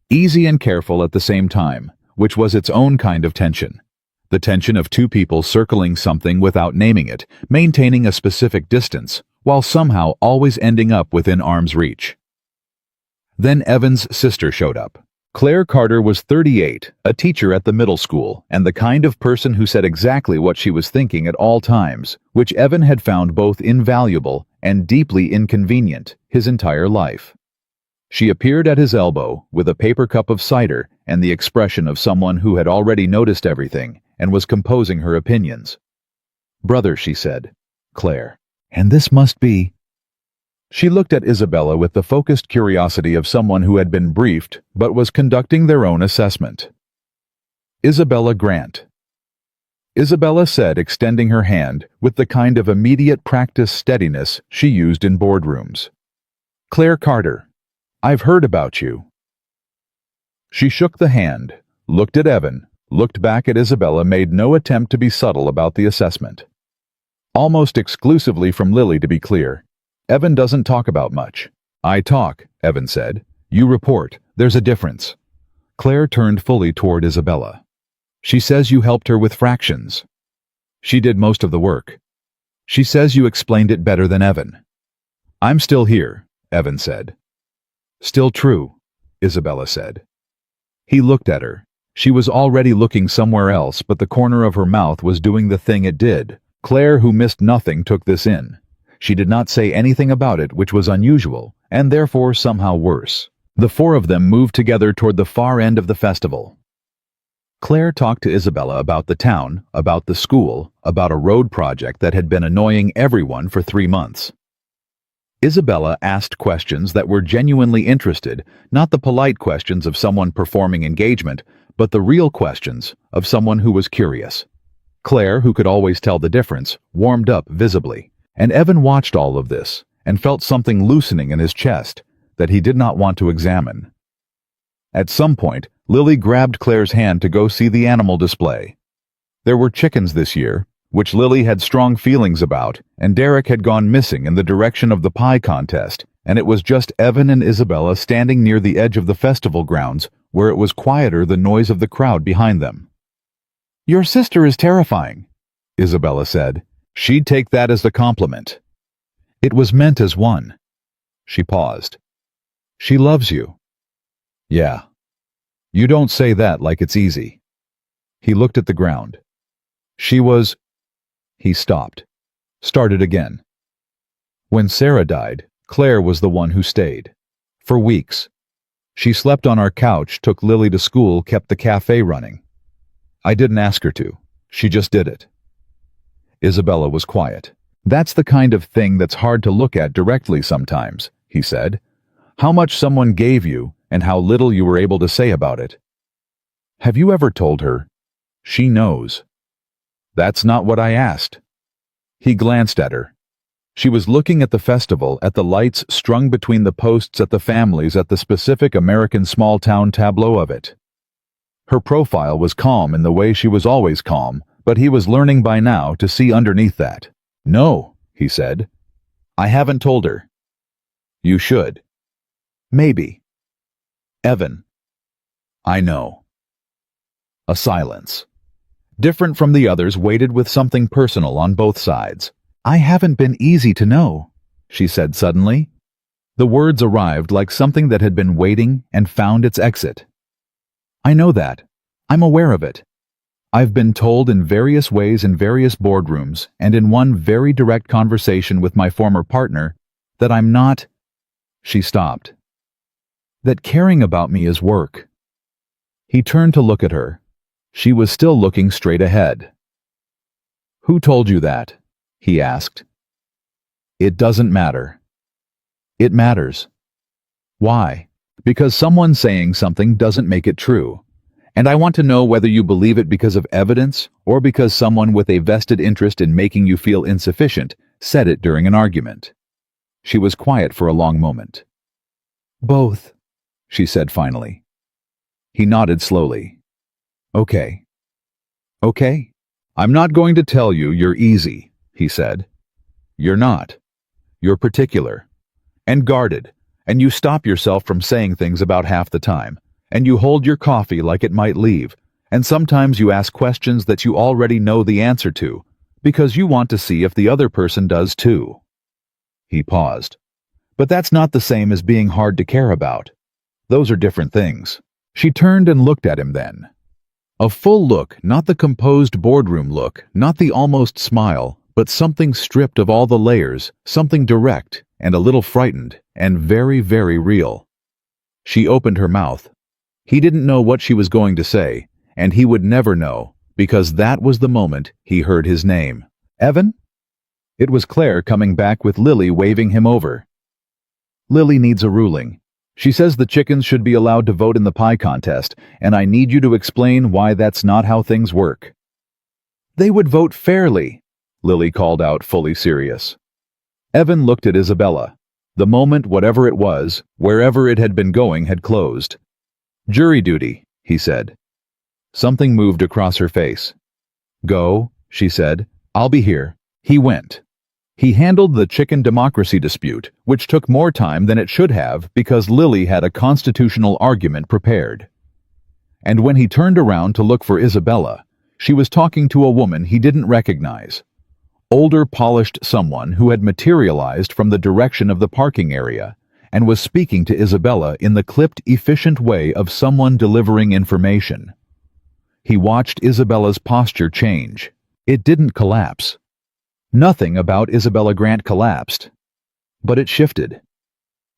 Easy and careful at the same time, which was its own kind of tension. The tension of two people circling something without naming it, maintaining a specific distance, while somehow always ending up within arm's reach. Then Evan's sister showed up. Claire Carter was 38, a teacher at the middle school, and the kind of person who said exactly what she was thinking at all times, which Evan had found both invaluable and deeply inconvenient his entire life. She appeared at his elbow with a paper cup of cider and the expression of someone who had already noticed everything and was composing her opinions. "Brother," she said. "Claire. And this must be—" She looked at Isabella with the focused curiosity of someone who had been briefed but was conducting their own assessment. "Isabella Grant." Isabella said, extending her hand with the kind of immediate practice steadiness she used in boardrooms. "Claire Carter. I've heard about you." She shook the hand, looked at Evan, looked back at Isabella, made no attempt to be subtle about the assessment. Almost exclusively from Lily, to be clear. Evan doesn't talk about much. "I talk," Evan said. "You report. There's a difference." Claire turned fully toward Isabella. "She says you helped her with fractions." "She did most of the work." "She says you explained it better than Evan." "I'm still here," Evan said. "Still true," Isabella said. He looked at her. She was already looking somewhere else, but the corner of her mouth was doing the thing it did. Claire, who missed nothing, took this in. She did not say anything about it, which was unusual, and therefore somehow worse. The four of them moved together toward the far end of the festival. Claire talked to Isabella about the town, about the school, about a road project that had been annoying everyone for 3 months. Isabella asked questions that were genuinely interested, not the polite questions of someone performing engagement, but the real questions of someone who was curious. Claire, who could always tell the difference, warmed up visibly, and Evan watched all of this and felt something loosening in his chest that he did not want to examine. At some point, Lily grabbed Claire's hand to go see the animal display. There were chickens this year, which Lily had strong feelings about, and Derek had gone missing in the direction of the pie contest, and it was just Evan and Isabella standing near the edge of the festival grounds, where it was quieter, the noise of the crowd behind them. "Your sister is terrifying," Isabella said. "She'd take that as the compliment." "It was meant as one." She paused. "She loves you." "Yeah. You don't say that like it's easy." He looked at the ground. "She was—" He stopped. Started again. "When Sarah died, Claire was the one who stayed. For weeks. She slept on our couch, took Lily to school, kept the cafe running. I didn't ask her to. She just did it." Isabella was quiet. "That's the kind of thing that's hard to look at directly sometimes," he said. "How much someone gave you and how little you were able to say about it. Have you ever told her? She knows." "That's not what I asked." He glanced at her. She was looking at the festival, at the lights strung between the posts, at the families, at the specific American small-town tableau of it. Her profile was calm in the way she was always calm, but he was learning by now to see underneath that. "No," he said. "I haven't told her." "You should." "Maybe." "Evan." "I know." A silence. Different from the others, weighted with something personal on both sides. "I haven't been easy to know," she said suddenly. The words arrived like something that had been waiting and found its exit. "I know that. I'm aware of it. I've been told in various ways in various boardrooms and in one very direct conversation with my former partner that I'm not—" She stopped. That caring about me is work. He turned to look at her. She was still looking straight ahead. Who told you that? He asked. It doesn't matter. It matters. Why? Because someone saying something doesn't make it true. And I want to know whether you believe it because of evidence or because someone with a vested interest in making you feel insufficient said it during an argument. She was quiet for a long moment. Both, she said finally. He nodded slowly. Okay. Okay. I'm not going to tell you you're easy, he said. You're not. You're particular. And guarded. And you stop yourself from saying things about half the time. And you hold your coffee like it might leave. And sometimes you ask questions that you already know the answer to, because you want to see if the other person does too. He paused. But that's not the same as being hard to care about. Those are different things. She turned and looked at him then. A full look, not the composed boardroom look, not the almost smile, but something stripped of all the layers, something direct, and a little frightened, and very, very real. She opened her mouth. He didn't know what she was going to say, and he would never know, because that was the moment he heard his name. Evan? It was Claire coming back with Lily waving him over. Lily needs a ruling. She says the chickens should be allowed to vote in the pie contest, and I need you to explain why that's not how things work. They would vote fairly, Lily called out, fully serious. Evan looked at Isabella. The moment whatever it was, wherever it had been going, had closed. Jury duty, he said. Something moved across her face. Go, she said. I'll be here. He went. He handled the chicken democracy dispute, which took more time than it should have because Lily had a constitutional argument prepared. And when he turned around to look for Isabella, she was talking to a woman he didn't recognize. Older, polished someone who had materialized from the direction of the parking area and was speaking to Isabella in the clipped, efficient way of someone delivering information. He watched Isabella's posture change. It didn't collapse. Nothing about Isabella Grant collapsed. But it shifted.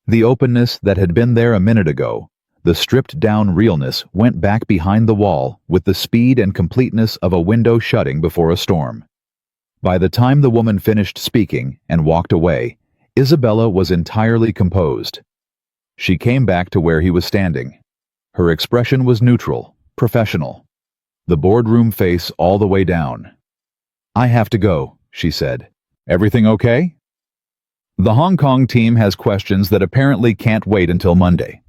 The openness that had been there a minute ago, the stripped-down realness, went back behind the wall with the speed and completeness of a window shutting before a storm. By the time the woman finished speaking and walked away, Isabella was entirely composed. She came back to where he was standing. Her expression was neutral, professional. The boardroom face all the way down. I have to go, she said. Everything okay? The Hong Kong team has questions that apparently can't wait until Monday.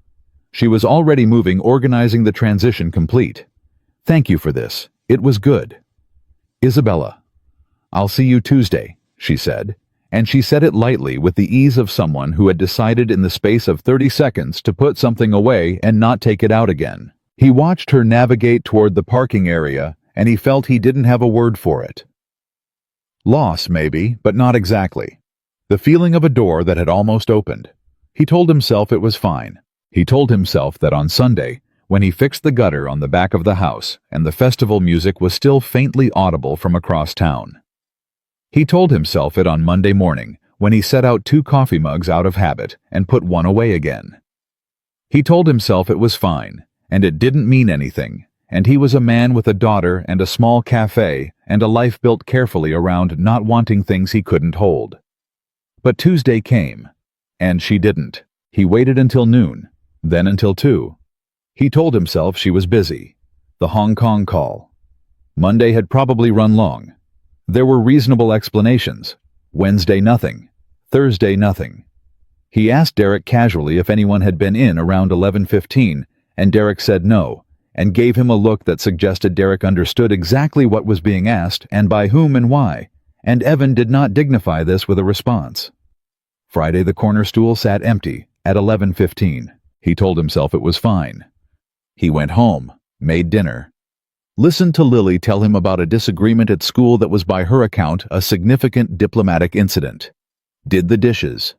She was already moving, organizing the transition complete. Thank you for this. It was good. Isabella. I'll see you Tuesday, she said, and she said it lightly with the ease of someone who had decided in the space of 30 seconds to put something away and not take it out again. He watched her navigate toward the parking area, and he felt he didn't have a word for it. Loss, maybe, but not exactly. The feeling of a door that had almost opened. He told himself it was fine. He told himself that on Sunday, when he fixed the gutter on the back of the house and the festival music was still faintly audible from across town. He told himself it on Monday morning, when he set out 2 coffee mugs out of habit and put one away again. He told himself it was fine, and it didn't mean anything, and he was a man with a daughter and a small cafe and a life built carefully around not wanting things he couldn't hold. But Tuesday came, and she didn't. He waited until noon, then until 2. He told himself she was busy. The Hong Kong call. Monday had probably run long. There were reasonable explanations. Wednesday nothing. Thursday nothing. He asked Derek casually if anyone had been in around 11:15, and Derek said no, and gave him a look that suggested Derek understood exactly what was being asked and by whom and why, and Evan did not dignify this with a response. Friday the corner stool sat empty at 11:15. He told himself it was fine. He went home, made dinner. Listened to Lily tell him about a disagreement at school that was by her account a significant diplomatic incident. Did the dishes.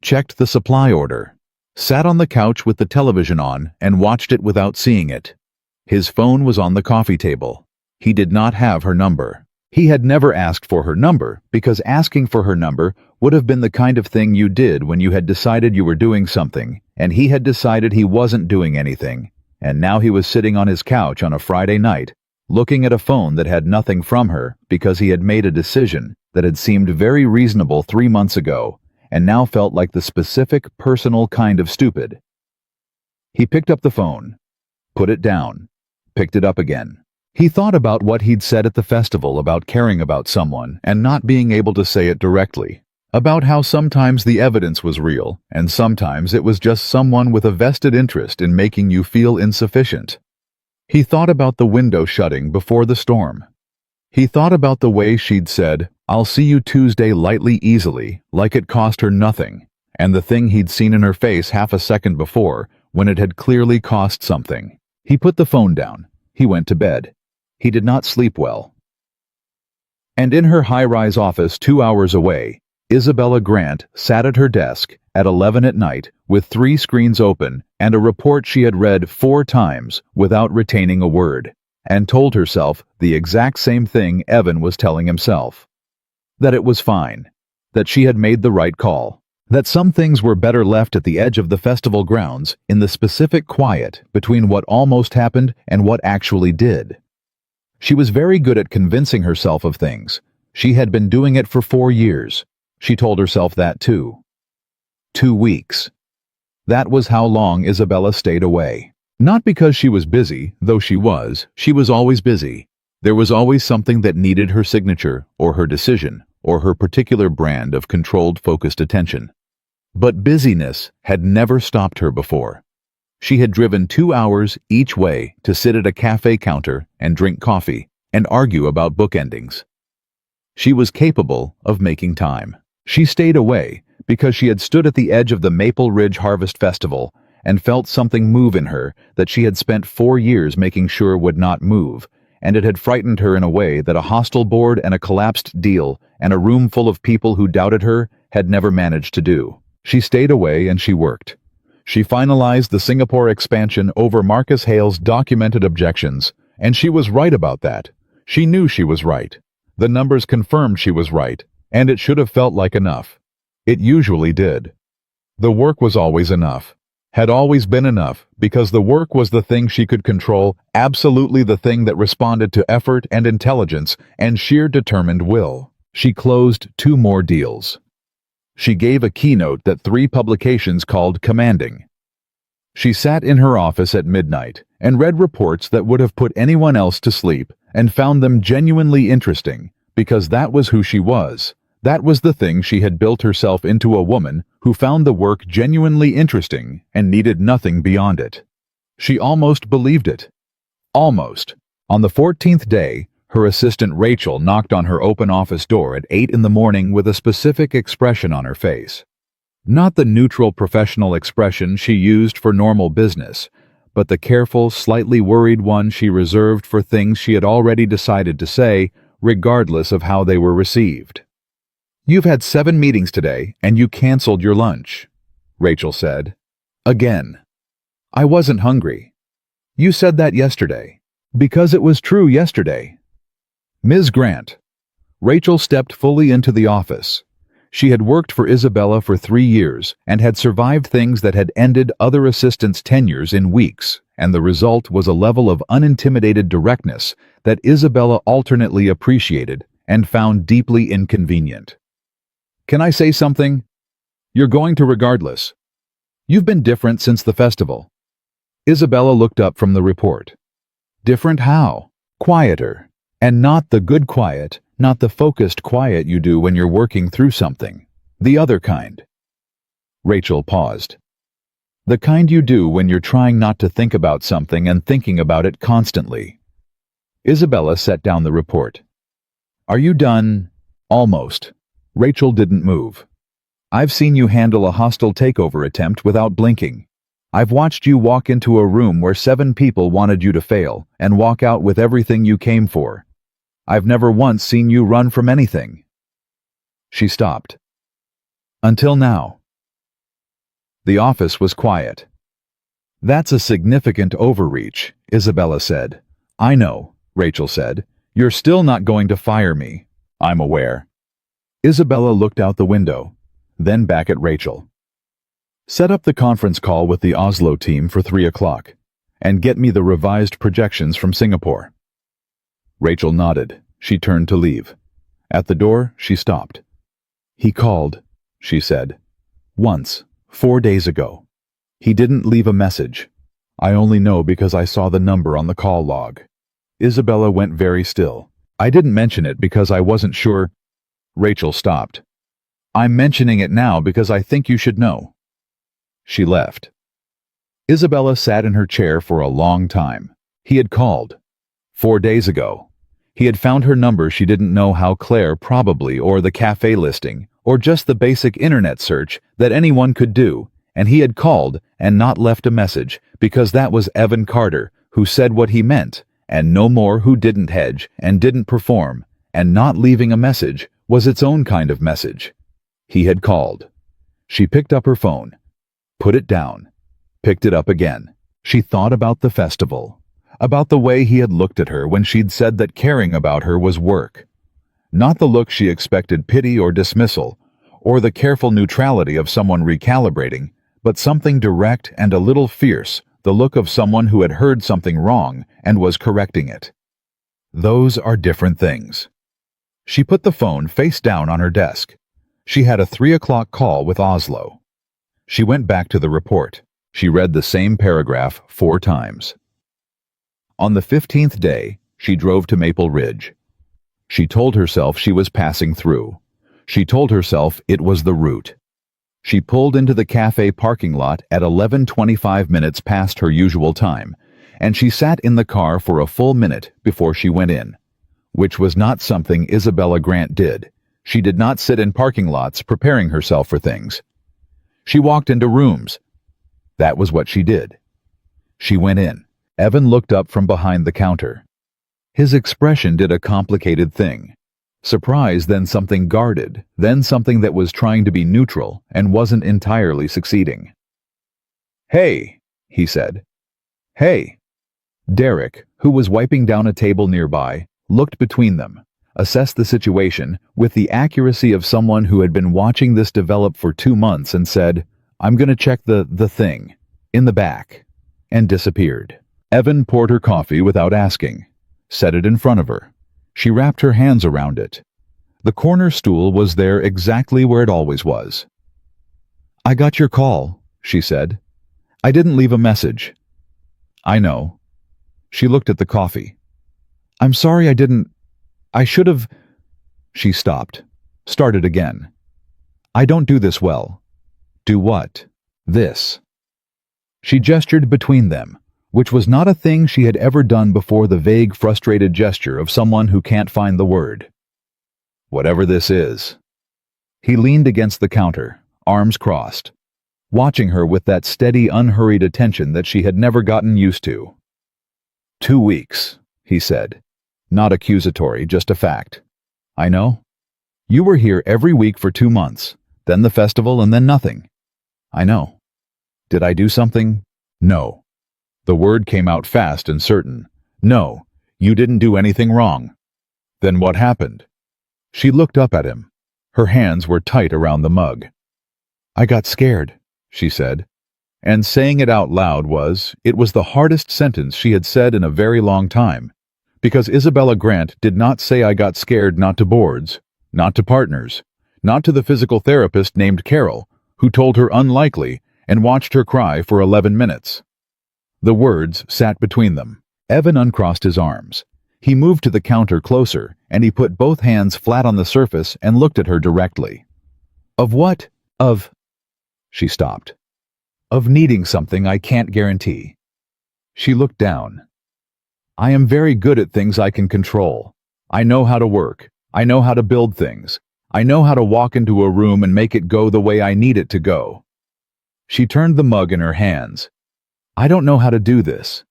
Checked the supply order. Sat on the couch with the television on and watched it without seeing it. His phone was on the coffee table. He did not have her number. He had never asked for her number, because asking for her number would have been the kind of thing you did when you had decided you were doing something, and he had decided he wasn't doing anything, and now he was sitting on his couch on a Friday night, looking at a phone that had nothing from her because he had made a decision that had seemed very reasonable 3 months ago, and now felt like the specific, personal kind of stupid. He picked up the phone, put it down, picked it up again. He thought about what he'd said at the festival about caring about someone and not being able to say it directly, about how sometimes the evidence was real and sometimes it was just someone with a vested interest in making you feel insufficient. He thought about the window shutting before the storm. He thought about the way she'd said, "I'll see you Tuesday," lightly, easily, like it cost her nothing, and the thing he'd seen in her face half a second before when it had clearly cost something. He put the phone down. He went to bed. He did not sleep well. And in her high-rise office 2 hours away, Isabella Grant sat at her desk at 11 at night with 3 screens open and a report she had read 4 times without retaining a word, and told herself the exact same thing Evan was telling himself. That it was fine. That she had made the right call. That some things were better left at the edge of the festival grounds in the specific quiet between what almost happened and what actually did. She was very good at convincing herself of things. She had been doing it for 4 years. She told herself that too. 2 weeks. That was how long Isabella stayed away. Not because she was busy, though she was always busy. There was always something that needed her signature, or her decision, or her particular brand of controlled, focused attention. But busyness had never stopped her before. She had driven 2 hours each way to sit at a cafe counter and drink coffee and argue about book endings. She was capable of making time. She stayed away because she had stood at the edge of the Maple Ridge Harvest Festival and felt something move in her that she had spent 4 years making sure would not move, and it had frightened her in a way that a hostile board and a collapsed deal and a room full of people who doubted her had never managed to do. She stayed away and she worked. She finalized the Singapore expansion over Marcus Hale's documented objections, and she was right about that. She knew she was right. The numbers confirmed she was right, and it should have felt like enough. It usually did. The work was always enough. Had always been enough, because the work was the thing she could control, absolutely the thing that responded to effort and intelligence and sheer determined will. She closed 2 more deals. She gave a keynote that 3 publications called commanding. She sat in her office at midnight and read reports that would have put anyone else to sleep and found them genuinely interesting, because that was who she was. That was the thing she had built herself into, a woman who found the work genuinely interesting and needed nothing beyond it. She almost believed it. Almost. On the 14th day, her assistant Rachel knocked on her open office door at 8 in the morning with a specific expression on her face. Not the neutral professional expression she used for normal business, but the careful, slightly worried one she reserved for things she had already decided to say, regardless of how they were received. "You've had 7 meetings today, and you canceled your lunch," Rachel said. "Again." "I wasn't hungry." "You said that yesterday." "Because it was true yesterday." "Ms. Grant." Rachel stepped fully into the office. She had worked for Isabella for 3 years and had survived things that had ended other assistants' tenures in weeks, and the result was a level of unintimidated directness that Isabella alternately appreciated and found deeply inconvenient. "Can I say something?" "You're going to regardless." "You've been different since the festival." Isabella looked up from the report. "Different how?" "Quieter. And not the good quiet, not the focused quiet you do when you're working through something. The other kind." Rachel paused. "The kind you do when you're trying not to think about something and thinking about it constantly." Isabella set down the report. "Are you done?" "Almost." Rachel didn't move. "I've seen you handle a hostile takeover attempt without blinking. I've watched you walk into a room where 7 people wanted you to fail and walk out with everything you came for. I've never once seen you run from anything." She stopped. "Until now." The office was quiet. "That's a significant overreach," Isabella said. "I know," Rachel said. You're still not going to fire me. I'm aware. Isabella looked out the window, then back at Rachel. Set up the conference call with the Oslo team for 3 o'clock, and get me the revised projections from Singapore. Rachel nodded. She turned to leave. At the door, she stopped. He called, she said. Once, 4 days ago. He didn't leave a message. I only know because I saw the number on the call log. Isabella went very still. I didn't mention it because I wasn't sure. Rachel stopped. I'm mentioning it now because I think you should know. She left. Isabella sat in her chair for a long time. He had called. 4 days ago. He had found her number. She didn't know how Claire probably, or the cafe listing, or just the basic internet search that anyone could do, and he had called and not left a message because that was Evan Carter, who said what he meant, and no more, who didn't hedge and didn't perform, and not leaving a message was its own kind of message. He had called. She picked up her phone, put it down, picked it up again. She thought about the festival, about the way he had looked at her when she'd said that caring about her was work. Not the look she expected, pity or dismissal, or the careful neutrality of someone recalibrating, but something direct and a little fierce, the look of someone who had heard something wrong and was correcting it. Those are different things. She put the phone face down on her desk. She had a 3 o'clock call with Oslo. She went back to the report. She read the same paragraph 4 times. On the 15th day, she drove to Maple Ridge. She told herself she was passing through. She told herself it was the route. She pulled into the cafe parking lot at 11:25 minutes past her usual time, and she sat in the car for a full minute before she went in, which was not something Isabella Grant did. She did not sit in parking lots preparing herself for things. She walked into rooms. That was what she did. She went in. Evan looked up from behind the counter. His expression did a complicated thing. Surprise, then something guarded, then something that was trying to be neutral and wasn't entirely succeeding. "Hey," he said. "Hey." Derek, who was wiping down a table nearby, looked between them, assessed the situation with the accuracy of someone who had been watching this develop for 2 months and said, "I'm going to check the thing in the back," and disappeared. Evan poured her coffee without asking, set it in front of her. She wrapped her hands around it. The corner stool was there exactly where it always was. "I got your call," she said. "I didn't leave a message." "I know." She looked at the coffee. "I'm sorry I should have." She stopped, started again. "I don't do this well." "Do what?" "This." She gestured between them, which was not a thing she had ever done before, the vague, frustrated gesture of someone who can't find the word. "Whatever this is." He leaned against the counter, arms crossed, watching her with that steady, unhurried attention that she had never gotten used to. 2 weeks, he said. Not accusatory, just a fact. "I know. You were here every week for 2 months, then the festival, and then nothing." "I know." "Did I do something?" "No." The word came out fast and certain. "No, you didn't do anything wrong." "Then what happened?" She looked up at him. Her hands were tight around the mug. "I got scared," she said. And saying it out loud it was the hardest sentence she had said in a very long time. Because Isabella Grant did not say "I got scared," not to boards, not to partners, not to the physical therapist named Carol, who told her unlikely and watched her cry for 11 minutes. The words sat between them. Evan uncrossed his arms. He moved to the counter closer, and he put both hands flat on the surface and looked at her directly. "Of what? Of—" She stopped. "Of needing something I can't guarantee." She looked down. "I am very good at things I can control. I know how to work. I know how to build things. I know how to walk into a room and make it go the way I need it to go." She turned the mug in her hands. "I don't know how to do this.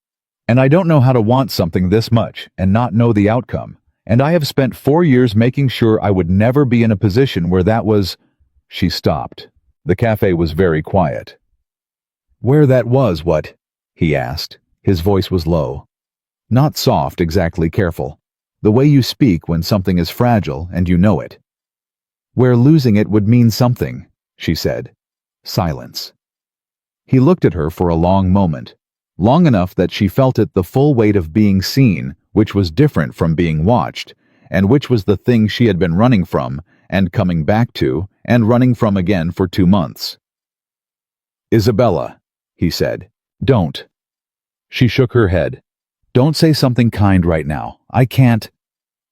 And I don't know how to want something this much and not know the outcome. And I have spent 4 years making sure I would never be in a position where that was—" She stopped. The cafe was very quiet. "Where that was what?" he asked. His voice was low. Not soft, exactly, careful. The way you speak when something is fragile and you know it. Where losing it would mean something, she said. Silence. He looked at her for a long moment, long enough that she felt it the full weight of being seen, which was different from being watched, and which was the thing she had been running from, and coming back to, and running from again for 2 months. Isabella, he said, don't. She shook her head. Don't say something kind right now. I can't.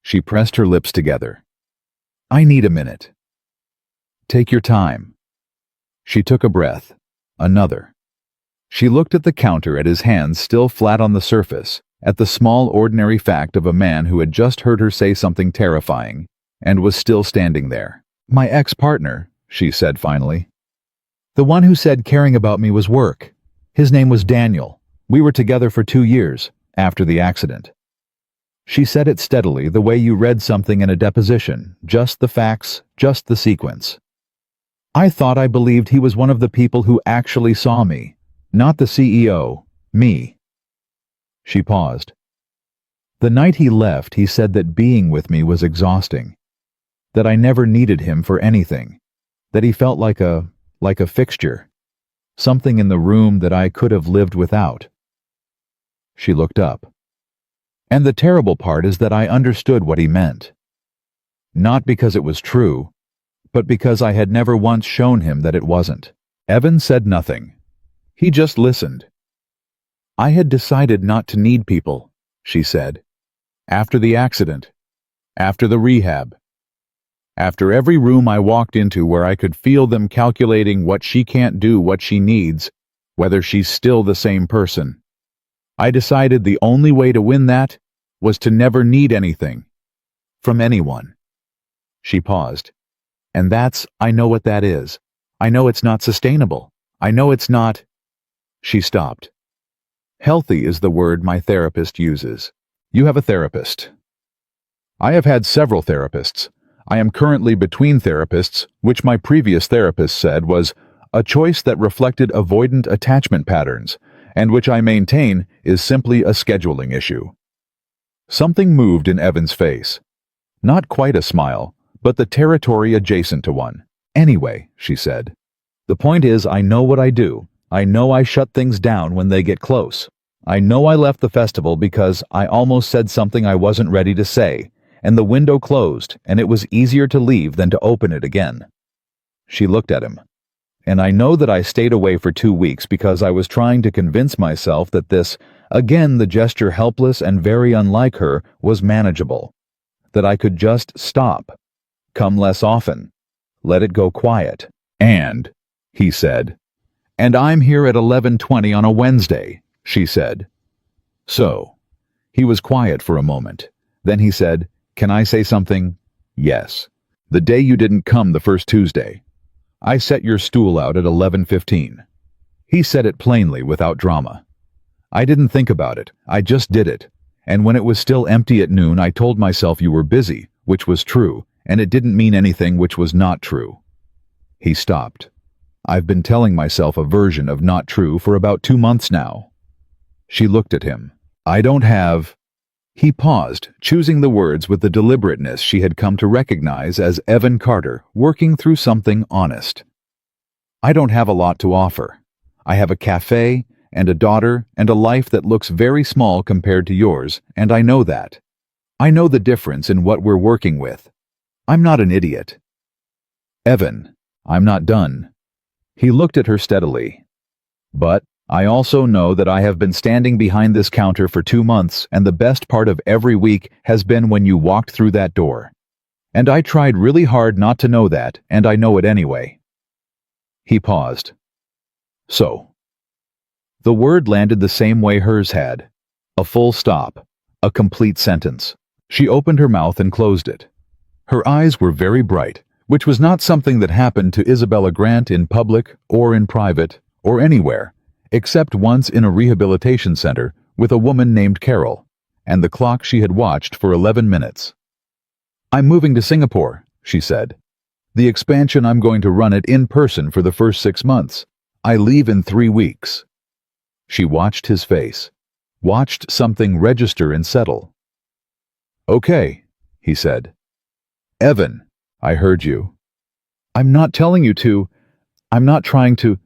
She pressed her lips together. I need a minute. Take your time. She took a breath. Another. She looked at the counter, at his hands still flat on the surface, at the small ordinary fact of a man who had just heard her say something terrifying, and was still standing there. My ex-partner, she said finally. The one who said caring about me was work. His name was Daniel. We were together for 2 years, after the accident. She said it steadily, the way you read something in a deposition, just the facts, just the sequence. I thought I believed he was one of the people who actually saw me, not the CEO, me. She paused. The night he left, he said that being with me was exhausting, that I never needed him for anything, that he felt like a fixture, something in the room that I could have lived without. She looked up. And the terrible part is that I understood what he meant. Not because it was true, but because I had never once shown him that it wasn't. Evan said nothing. He just listened. I had decided not to need people, she said. After the accident. After the rehab. After every room I walked into where I could feel them calculating what she can't do, what she needs, whether she's still the same person. I decided the only way to win that was to never need anything. From anyone. She paused. And I know what that is. I know it's not sustainable. I know it's not. She stopped. Healthy is the word my therapist uses. You have a therapist. I have had several therapists. I am currently between therapists, which my previous therapist said was a choice that reflected avoidant attachment patterns, and which I maintain is simply a scheduling issue. Something moved in Evan's face. Not quite a smile, but the territory adjacent to one. Anyway, she said. The point is, I know what I do. I know I shut things down when they get close. I know I left the festival because I almost said something I wasn't ready to say, and the window closed, and it was easier to leave than to open it again. She looked at him. And I know that I stayed away for 2 weeks because I was trying to convince myself that this, again the gesture helpless and very unlike her, was manageable. That I could just stop. Come less often. Let it go quiet. And, he said. And I'm here at 11:20 on a Wednesday, she said. So. He was quiet for a moment. Then he said, Can I say something? Yes. The day you didn't come the first Tuesday. I set your stool out at 11:15. He said it plainly, without drama. I didn't think about it. I just did it. And when it was still empty at noon, I told myself you were busy, which was true, and it didn't mean anything which was not true. He stopped. I've been telling myself a version of not true for about 2 months now. She looked at him. I don't have... He paused, choosing the words with the deliberateness she had come to recognize as Evan Carter working through something honest. I don't have a lot to offer. I have a cafe and a daughter and a life that looks very small compared to yours, and I know that. I know the difference in what we're working with. I'm not an idiot. Evan, I'm not done. He looked at her steadily. But I also know that I have been standing behind this counter for 2 months, and the best part of every week has been when you walked through that door. And I tried really hard not to know that, and I know it anyway. He paused. So. The word landed the same way hers had. A full stop. A complete sentence. She opened her mouth and closed it. Her eyes were very bright, which was not something that happened to Isabella Grant in public or in private or anywhere, except once in a rehabilitation center with a woman named Carol, and the clock she had watched for 11 minutes. I'm moving to Singapore, she said. The expansion, I'm going to run it in person for the first 6 months. I leave in 3 weeks. She watched his face, watched something register and settle. Okay, he said. Evan, I heard you. I'm not telling you to. I'm not trying to.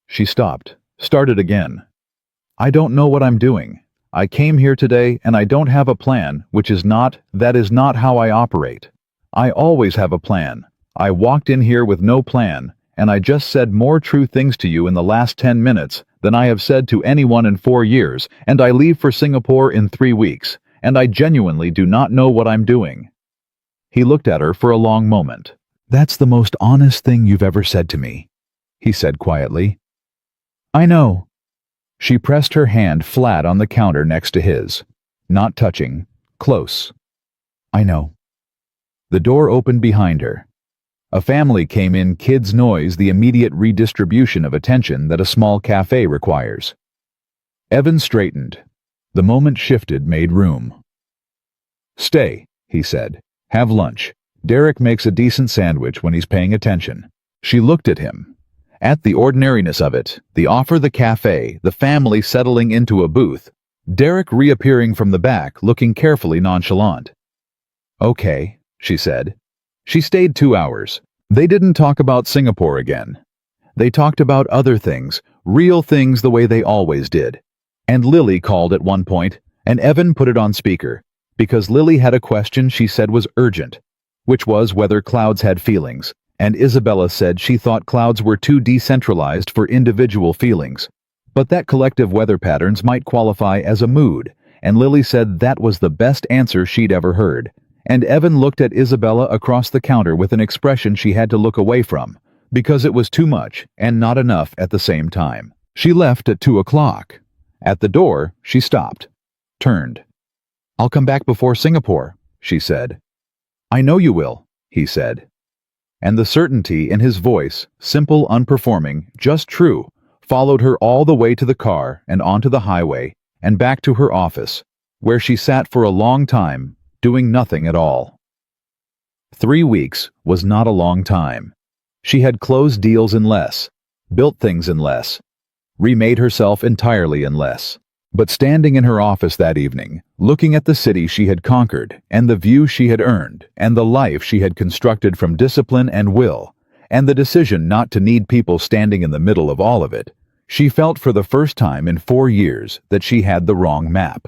She stopped, started again. I don't know what I'm doing. I came here today and I don't have a plan, that is not how I operate. I always have a plan. I walked in here with no plan, and I just said more true things to you in the last 10 minutes than I have said to anyone in 4 years, and I leave for Singapore in 3 weeks, and I genuinely do not know what I'm doing. He looked at her for a long moment. That's the most honest thing you've ever said to me, he said quietly. I know. She pressed her hand flat on the counter next to his. Not touching, close. I know. The door opened behind her. A family came in, kids' noise, the immediate redistribution of attention that a small cafe requires. Evan straightened. The moment shifted, made room. Stay, he said. Have lunch. Derek makes a decent sandwich when he's paying attention. She looked at him. At the ordinariness of it, the offer, the cafe, the family settling into a booth, Derek reappearing from the back, looking carefully nonchalant. Okay, she said. She stayed 2 hours. They didn't talk about Singapore again. They talked about other things, real things, the way they always did. And Lily called at one point, and Evan put it on speaker, because Lily had a question she said was urgent, which was whether clouds had feelings, and Isabella said she thought clouds were too decentralized for individual feelings, but that collective weather patterns might qualify as a mood, and Lily said that was the best answer she'd ever heard. And Evan looked at Isabella across the counter with an expression she had to look away from, because it was too much and not enough at the same time. She left at 2 o'clock. At the door, she stopped, turned. I'll come back before Singapore, she said. I know you will, he said. And the certainty in his voice, simple, unperforming, just true, followed her all the way to the car and onto the highway and back to her office, where she sat for a long time, doing nothing at all. 3 weeks was not a long time. She had closed deals in less, built things in less, remade herself entirely in less. But standing in her office that evening, looking at the city she had conquered, and the view she had earned, and the life she had constructed from discipline and will, and the decision not to need people standing in the middle of all of it, she felt for the first time in 4 years that she had the wrong map.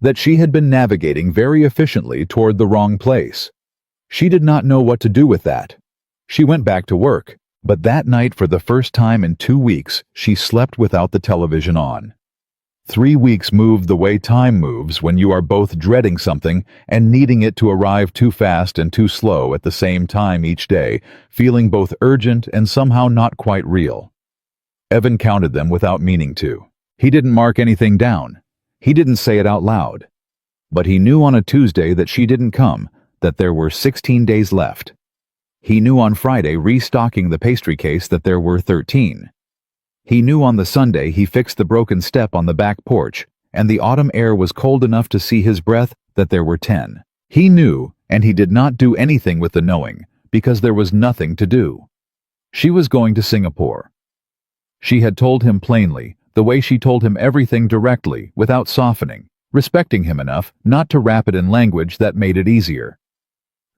That she had been navigating very efficiently toward the wrong place. She did not know what to do with that. She went back to work, but that night for the first time in 2 weeks, she slept without the television on. 3 weeks moved the way time moves when you are both dreading something and needing it to arrive too fast and too slow at the same time each day, feeling both urgent and somehow not quite real. Evan counted them without meaning to. He didn't mark anything down. He didn't say it out loud. But he knew on a Tuesday that she didn't come, that there were 16 days left. He knew on Friday, restocking the pastry case, that there were 13. He knew on the Sunday he fixed the broken step on the back porch, and the autumn air was cold enough to see his breath, that there were 10. He knew, and he did not do anything with the knowing, because there was nothing to do. She was going to Singapore. She had told him plainly, the way she told him everything directly, without softening, respecting him enough not to wrap it in language that made it easier.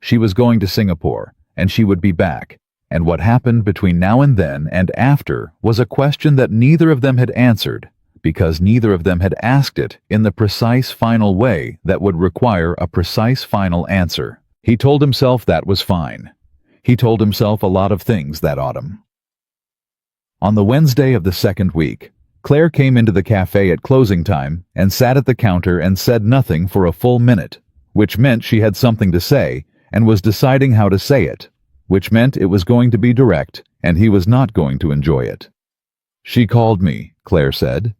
She was going to Singapore, and she would be back, and what happened between now and then and after was a question that neither of them had answered, because neither of them had asked it in the precise final way that would require a precise final answer. He told himself that was fine. He told himself a lot of things that autumn. On the Wednesday of the second week, Claire came into the cafe at closing time and sat at the counter and said nothing for a full minute, which meant she had something to say and was deciding how to say it, which meant it was going to be direct and he was not going to enjoy it. She called me, Claire said.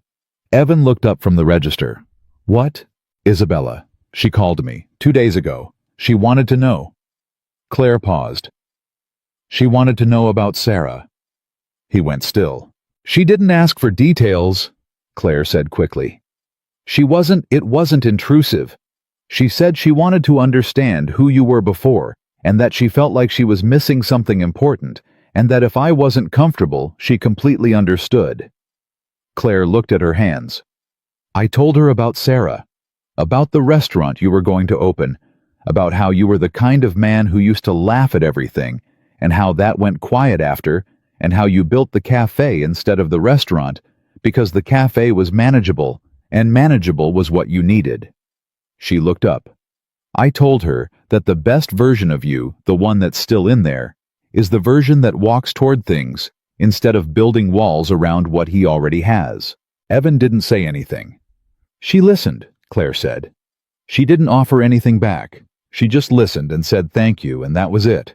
Evan looked up from the register. What? Isabella. She called me 2 days ago. She wanted to know. Claire paused. She wanted to know about Sarah. He went still. She didn't ask for details, Claire said quickly. It wasn't intrusive. She said she wanted to understand who you were before, and that she felt like she was missing something important, and that if I wasn't comfortable, she completely understood. Claire looked at her hands. I told her about Sarah. About the restaurant you were going to open, about how you were the kind of man who used to laugh at everything, and how that went quiet after, and how you built the cafe instead of the restaurant, because the cafe was manageable, and manageable was what you needed. She looked up. I told her that the best version of you, the one that's still in there, is the version that walks toward things, instead of building walls around what he already has. Evan didn't say anything. She listened, Claire said. She didn't offer anything back. She just listened and said thank you, and that was it.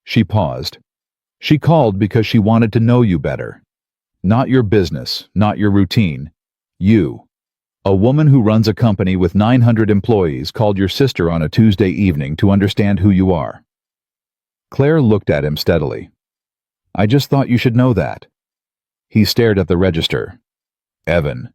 She paused. She called because she wanted to know you better. Not your business, not your routine. You. A woman who runs a company with 900 employees called your sister on a Tuesday evening to understand who you are. Claire looked at him steadily. I just thought you should know that. He stared at the register. Evan.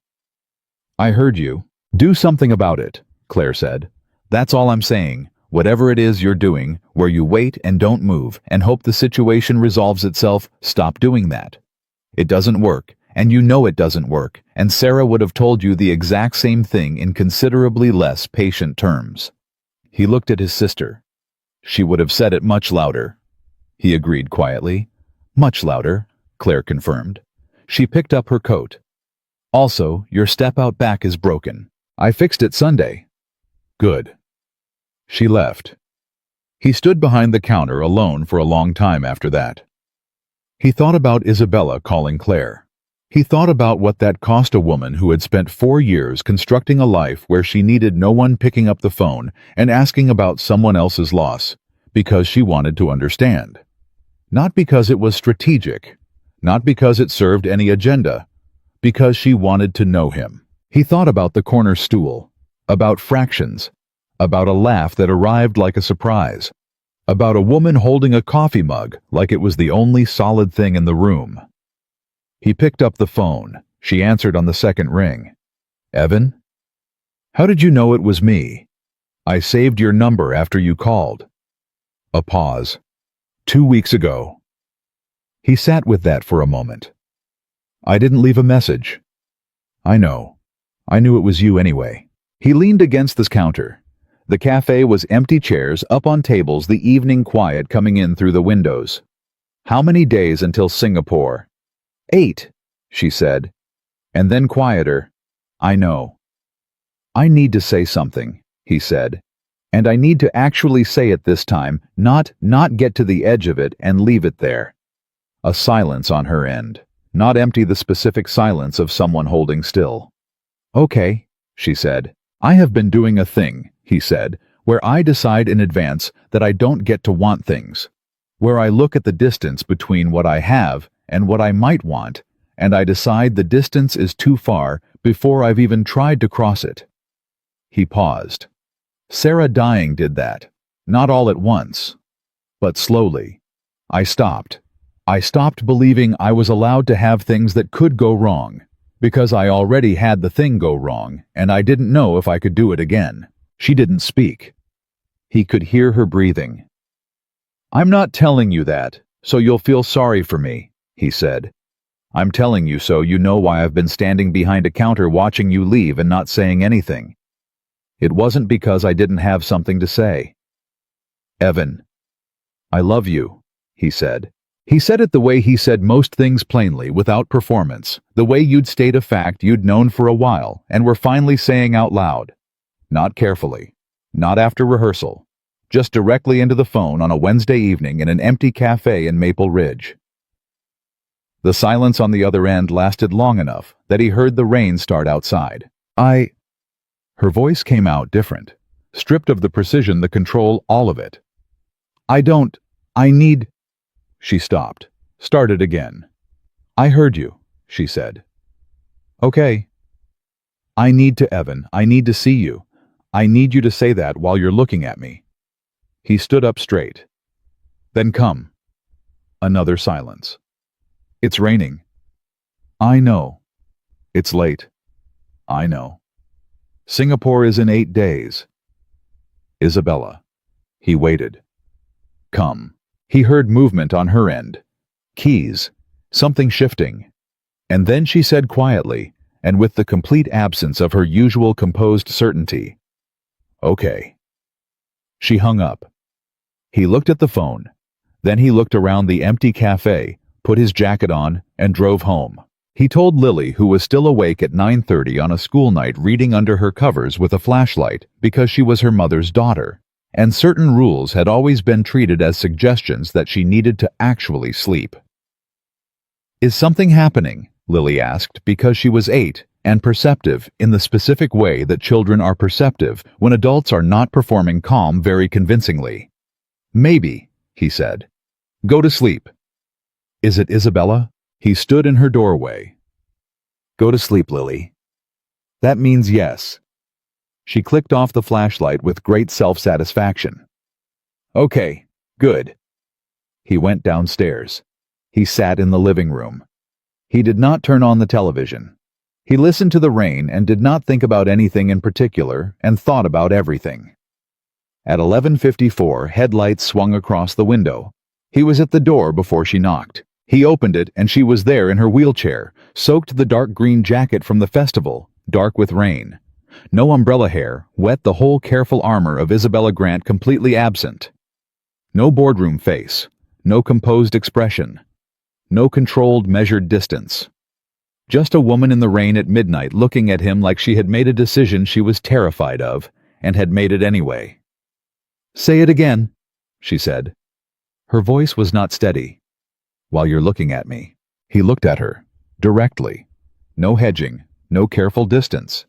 I heard you. Do something about it, Claire said. That's all I'm saying. Whatever it is you're doing, where you wait and don't move and hope the situation resolves itself, stop doing that. It doesn't work, and you know it doesn't work, and Sarah would have told you the exact same thing in considerably less patient terms. He looked at his sister. She would have said it much louder. He agreed quietly. Much louder, Claire confirmed. She picked up her coat. Also, your step-out back is broken. I fixed it Sunday. Good. She left. He stood behind the counter alone for a long time after that. He thought about Isabella calling Claire. He thought about what that cost a woman who had spent 4 years constructing a life where she needed no one picking up the phone and asking about someone else's loss, because she wanted to understand. Not because it was strategic, not because it served any agenda, because she wanted to know him. He thought about the corner stool, about fractions, about a laugh that arrived like a surprise, about a woman holding a coffee mug like it was the only solid thing in the room. He picked up the phone. She answered on the second ring. Evan? How did you know it was me? I saved your number after you called. A pause. 2 weeks ago. He sat with that for a moment. I didn't leave a message. I know. I knew it was you anyway. He leaned against this counter. The cafe was empty chairs up on tables, the evening quiet coming in through the windows. How many days until Singapore? 8, she said. And then quieter. I know. I need to say something, he said. And I need to actually say it this time, not get to the edge of it and leave it there. A silence on her end, not empty, the specific silence of someone holding still. Okay, she said. I have been doing a thing, he said, where I decide in advance that I don't get to want things, where I look at the distance between what I have and what I might want, and I decide the distance is too far before I've even tried to cross it. He paused. Sarah dying did that, not all at once, but slowly. I stopped. I stopped believing I was allowed to have things that could go wrong, because I already had the thing go wrong, and I didn't know if I could do it again. She didn't speak. He could hear her breathing. I'm not telling you that, so you'll feel sorry for me, he said. I'm telling you so you know why I've been standing behind a counter watching you leave and not saying anything. It wasn't because I didn't have something to say. Evan, I love you, he said. He said it the way he said most things, plainly, without performance, the way you'd state a fact you'd known for a while and were finally saying out loud. Not carefully, not after rehearsal, just directly into the phone on a Wednesday evening in an empty cafe in Maple Ridge. The silence on the other end lasted long enough that he heard the rain start outside. Her voice came out different, stripped of the precision, the control, all of it. I need... She stopped, started again. I heard you, she said. Okay. I need to, Evan, I need to see you. I need you to say that while you're looking at me. He stood up straight. Then come. Another silence. It's raining. I know. It's late. I know. Singapore is in 8 days. Isabella. He waited. Come. He heard movement on her end. Keys. Something shifting. And then she said quietly, and with the complete absence of her usual composed certainty. Okay. She hung up. He looked at the phone. Then he looked around the empty cafe, put his jacket on, and drove home. He told Lily, who was still awake at 9:30 on a school night reading under her covers with a flashlight because she was her mother's daughter, and certain rules had always been treated as suggestions that she needed to actually sleep. Is something happening? Lily asked, because she was 8 and perceptive in the specific way that children are perceptive when adults are not performing calm very convincingly. Maybe, he said. Go to sleep. Is it Isabella? He stood in her doorway. Go to sleep, Lily. That means yes. She clicked off the flashlight with great self-satisfaction. Okay, good. He went downstairs. He sat in the living room. He did not turn on the television. He listened to the rain and did not think about anything in particular and thought about everything. At 11:54, headlights swung across the window. He was at the door before she knocked. He opened it and she was there in her wheelchair, soaked the dark green jacket from the festival, dark with rain. No umbrella hair, wet the whole careful armor of Isabella Grant completely absent. No boardroom face, no composed expression, no controlled, measured distance. Just a woman in the rain at midnight looking at him like she had made a decision she was terrified of and had made it anyway. Say it again, she said. Her voice was not steady. While you're looking at me. He looked at her, directly. No hedging, no careful distance.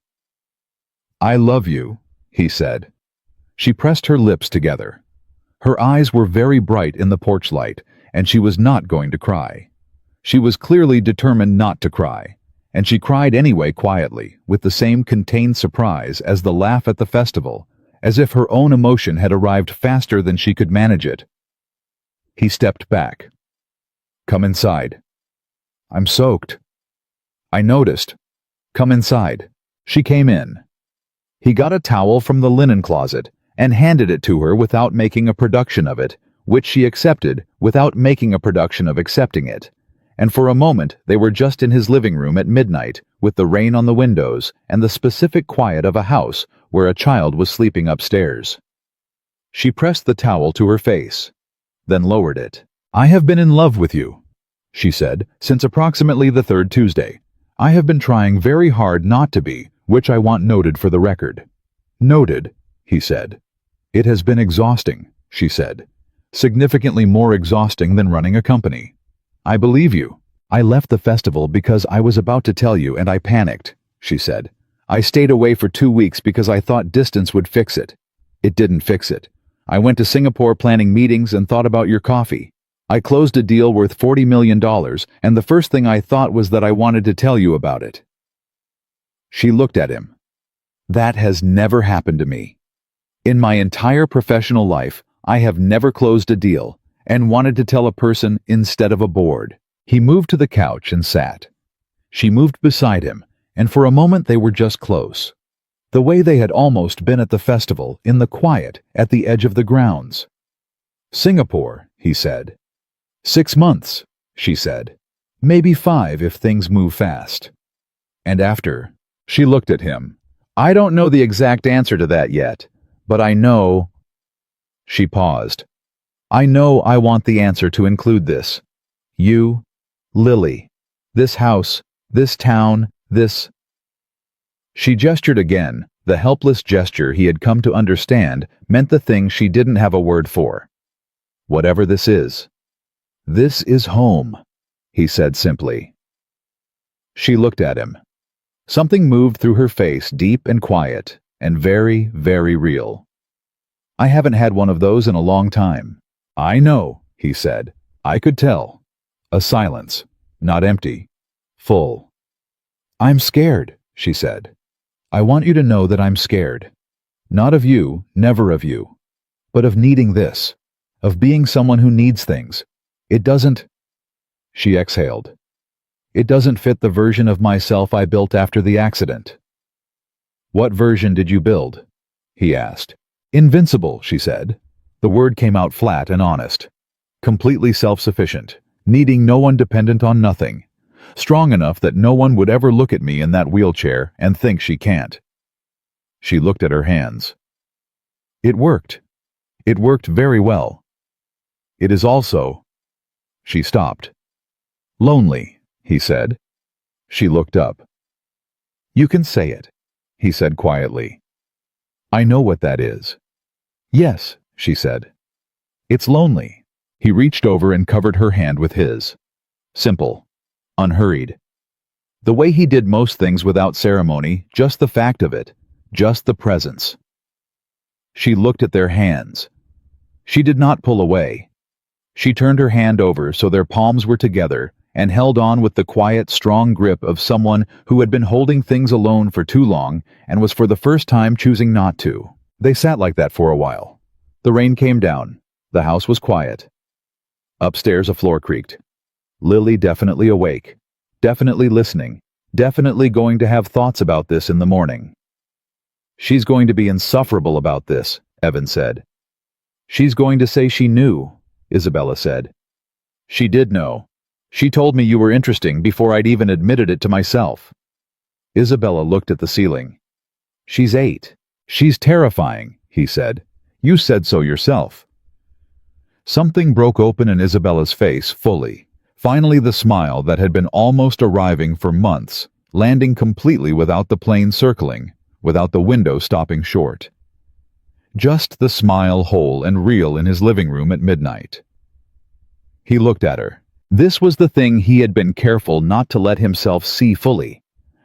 I love you, he said. She pressed her lips together. Her eyes were very bright in the porch light, and she was not going to cry. She was clearly determined not to cry, and she cried anyway quietly, with the same contained surprise as the laugh at the festival, as if her own emotion had arrived faster than she could manage it. He stepped back. Come inside. I'm soaked. I noticed. Come inside. She came in. He got a towel from the linen closet and handed it to her without making a production of it, which she accepted without making a production of accepting it. And for a moment they were just in his living room at midnight, with the rain on the windows and the specific quiet of a house where a child was sleeping upstairs. She pressed the towel to her face, then lowered it. I have been in love with you, she said, since approximately the 3rd Tuesday. I have been trying very hard not to be, which I want noted for the record. Noted, he said. It has been exhausting, she said. Significantly more exhausting than running a company. I believe you. I left the festival because I was about to tell you and I panicked, she said. I stayed away for 2 weeks because I thought distance would fix it. It didn't fix it. I went to Singapore planning meetings and thought about your coffee. I closed a deal worth $40 million, and the first thing I thought was that I wanted to tell you about it. She looked at him. That has never happened to me. In my entire professional life, I have never closed a deal and wanted to tell a person instead of a board. He moved to the couch and sat. She moved beside him, and for a moment they were just close. The way they had almost been at the festival, in the quiet, at the edge of the grounds. Singapore, he said. 6 months, she said. Maybe 5 if things move fast. And after, she looked at him. I don't know the exact answer to that yet, but I know. She paused. I know I want the answer to include this. You, Lily, this house, this town, this. She gestured again. The helpless gesture he had come to understand meant the thing she didn't have a word for. Whatever this is. This is home, he said simply. She looked at him. Something moved through her face, deep and quiet, and very, very real. I haven't had one of those in a long time. I know, he said. I could tell. A silence, not empty, full. I'm scared, she said. I want you to know that I'm scared. Not of you, never of you, but of needing this, of being someone who needs things. It doesn't. She exhaled. It doesn't fit the version of myself I built after the accident. What version did you build? He asked. Invincible, she said. The word came out flat and honest. Completely self-sufficient, needing no one dependent on nothing. Strong enough that no one would ever look at me in that wheelchair and think she can't. She looked at her hands. It worked. It worked very well. It is also... She stopped. Lonely, he said. She looked up. You can say it, he said quietly. I know what that is. Yes, she said. It's lonely. He reached over and covered her hand with his. Simple. Unhurried. The way he did most things without ceremony, just the fact of it, just the presence. She looked at their hands. She did not pull away. She turned her hand over so their palms were together and held on with the quiet, strong grip of someone who had been holding things alone for too long and was for the first time choosing not to. They sat like that for a while. The rain came down. The house was quiet. Upstairs a floor creaked. Lily definitely awake, definitely listening, definitely going to have thoughts about this in the morning. She's going to be insufferable about this, Evan said. She's going to say she knew, Isabella said. She did know. She told me you were interesting before I'd even admitted it to myself. Isabella looked at the ceiling. She's 8. She's terrifying, he said. You said so yourself. Something broke open in Isabella's face fully. Finally the smile that had been almost arriving for months, landing completely without the plane circling, without the window stopping short. Just the smile whole and real in his living room at midnight. He looked at her. This was the thing he had been careful not to let himself see fully.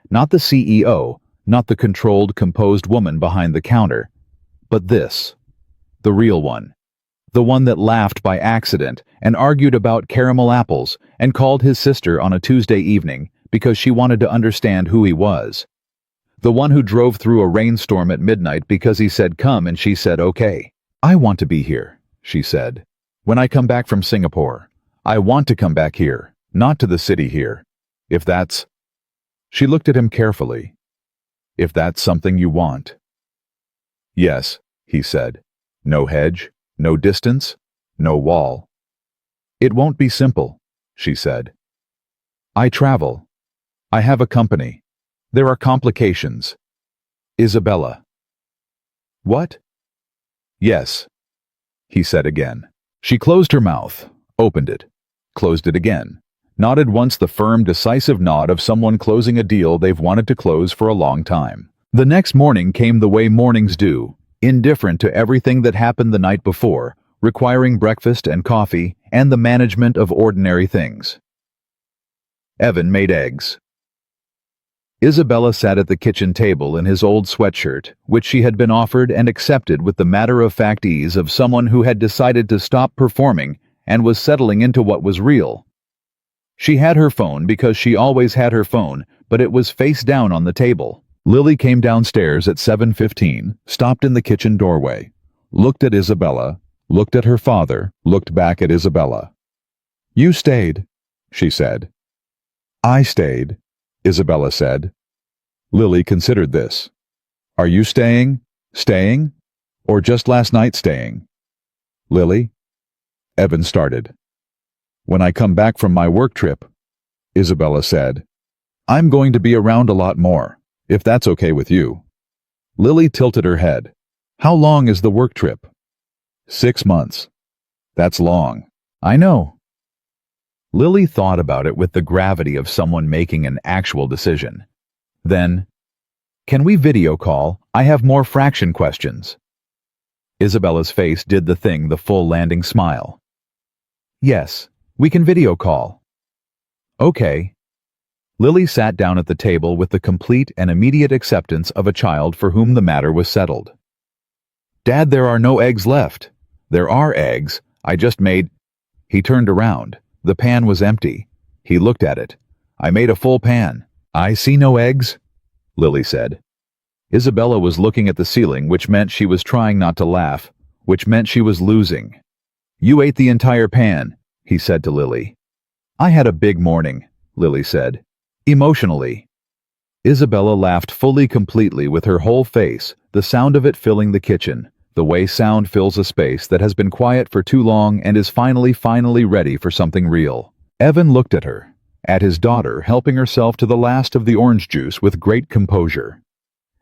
Not the CEO, not the controlled, composed woman behind the counter, but this, the real one. The one that laughed by accident and argued about caramel apples and called his sister on a Tuesday evening because she wanted to understand who he was. The one who drove through a rainstorm at midnight because he said come and she said okay. I want to be here, she said. When I come back from Singapore, I want to come back here, not to the city here. If that's... She looked at him carefully. If that's something you want. Yes, he said. No hedge, no distance, no wall. It won't be simple, she said. I travel. I have a company. There are complications. Isabella. What? Yes, he said again. She closed her mouth, opened it, closed it again, nodded once the firm, decisive nod of someone closing a deal they've wanted to close for a long time. The next morning came the way mornings do, indifferent to everything that happened the night before, requiring breakfast and coffee and the management of ordinary things. Evan made eggs. Isabella sat at the kitchen table in his old sweatshirt, which she had been offered and accepted with the matter-of-fact ease of someone who had decided to stop performing and was settling into what was real. She had her phone because she always had her phone, but it was face down on the table. Lily came downstairs at 7:15, stopped in the kitchen doorway, looked at Isabella, looked at her father, looked back at Isabella. You stayed, she said. I stayed, Isabella said. Lily considered this. Are you staying? Staying? Or just last night staying? Lily? Evan started. When I come back from my work trip, Isabella said. I'm going to be around a lot more, if that's okay with you. Lily tilted her head. How long is the work trip? 6 months. That's long. I know. Lily thought about it with the gravity of someone making an actual decision. Then, can we video call? I have more fraction questions. Isabella's face did the thing, the full landing smile. Yes, we can video call. Okay. Lily sat down at the table with the complete and immediate acceptance of a child for whom the matter was settled. Dad, there are no eggs left. There are eggs. I just made... He turned around. The pan was empty. He looked at it. I made a full pan. I see no eggs, Lily said. Isabella was looking at the ceiling, which meant she was trying not to laugh, which meant she was losing. You ate the entire pan, he said to Lily. I had a big morning, Lily said. Emotionally. Isabella laughed fully, completely, with her whole face, the sound of it filling the kitchen, the way sound fills a space that has been quiet for too long and is finally ready for something real. Evan looked at her. At his daughter helping herself to the last of the orange juice with great composure.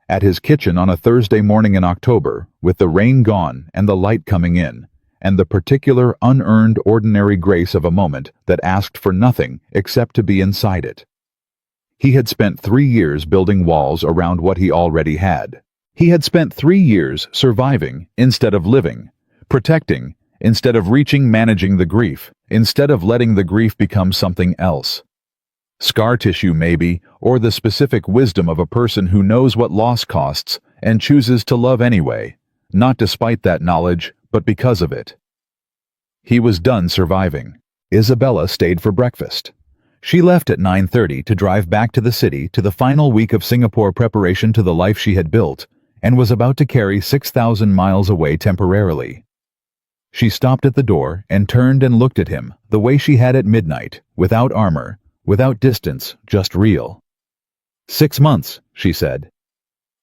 At his kitchen on a Thursday morning in October, with the rain gone and the light coming in, and the particular unearned ordinary grace of a moment that asked for nothing except to be inside it. He had spent 3 years building walls around what he already had. He had spent 3 years surviving instead of living, protecting instead of reaching, managing the grief, instead of letting the grief become something else. Scar tissue maybe, or the specific wisdom of a person who knows what loss costs and chooses to love anyway, not despite that knowledge, but because of it. He was done surviving. Isabella stayed for breakfast. She left at 9:30 to drive back to the city to the final week of Singapore preparation to the life she had built, and was about to carry 6,000 miles away temporarily. She stopped at the door and turned and looked at him the way she had at midnight, without armor, without distance, just real. 6 months, she said.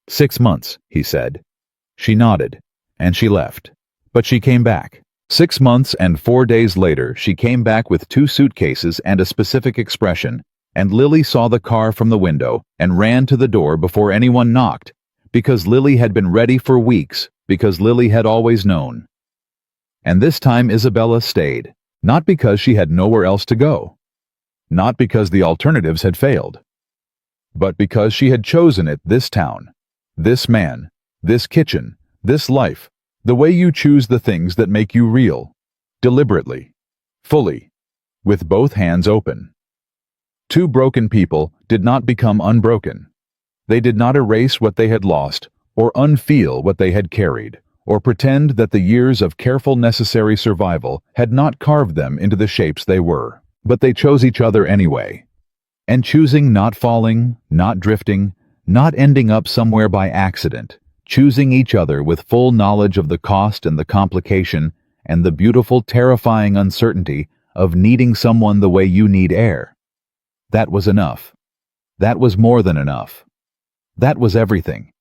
6 months, he said. She nodded, and she left. But she came back. 6 months and 4 days later, she came back with 2 suitcases and a specific expression, and Lily saw the car from the window and ran to the door before anyone knocked, because Lily had been ready for weeks, because Lily had always known. And this time Isabella stayed, not because she had nowhere else to go, not because the alternatives had failed, but because she had chosen it, this town, this man, this kitchen, this life, the way you choose the things that make you real, deliberately, fully, with both hands open. 2 broken people did not become unbroken. They did not erase what they had lost, or unfeel what they had carried, or pretend that the years of careful necessary survival had not carved them into the shapes they were. But they chose each other anyway. And choosing not falling, not drifting, not ending up somewhere by accident, choosing each other with full knowledge of the cost and the complication and the beautiful, terrifying uncertainty of needing someone the way you need air. That was enough. That was more than enough. That was everything.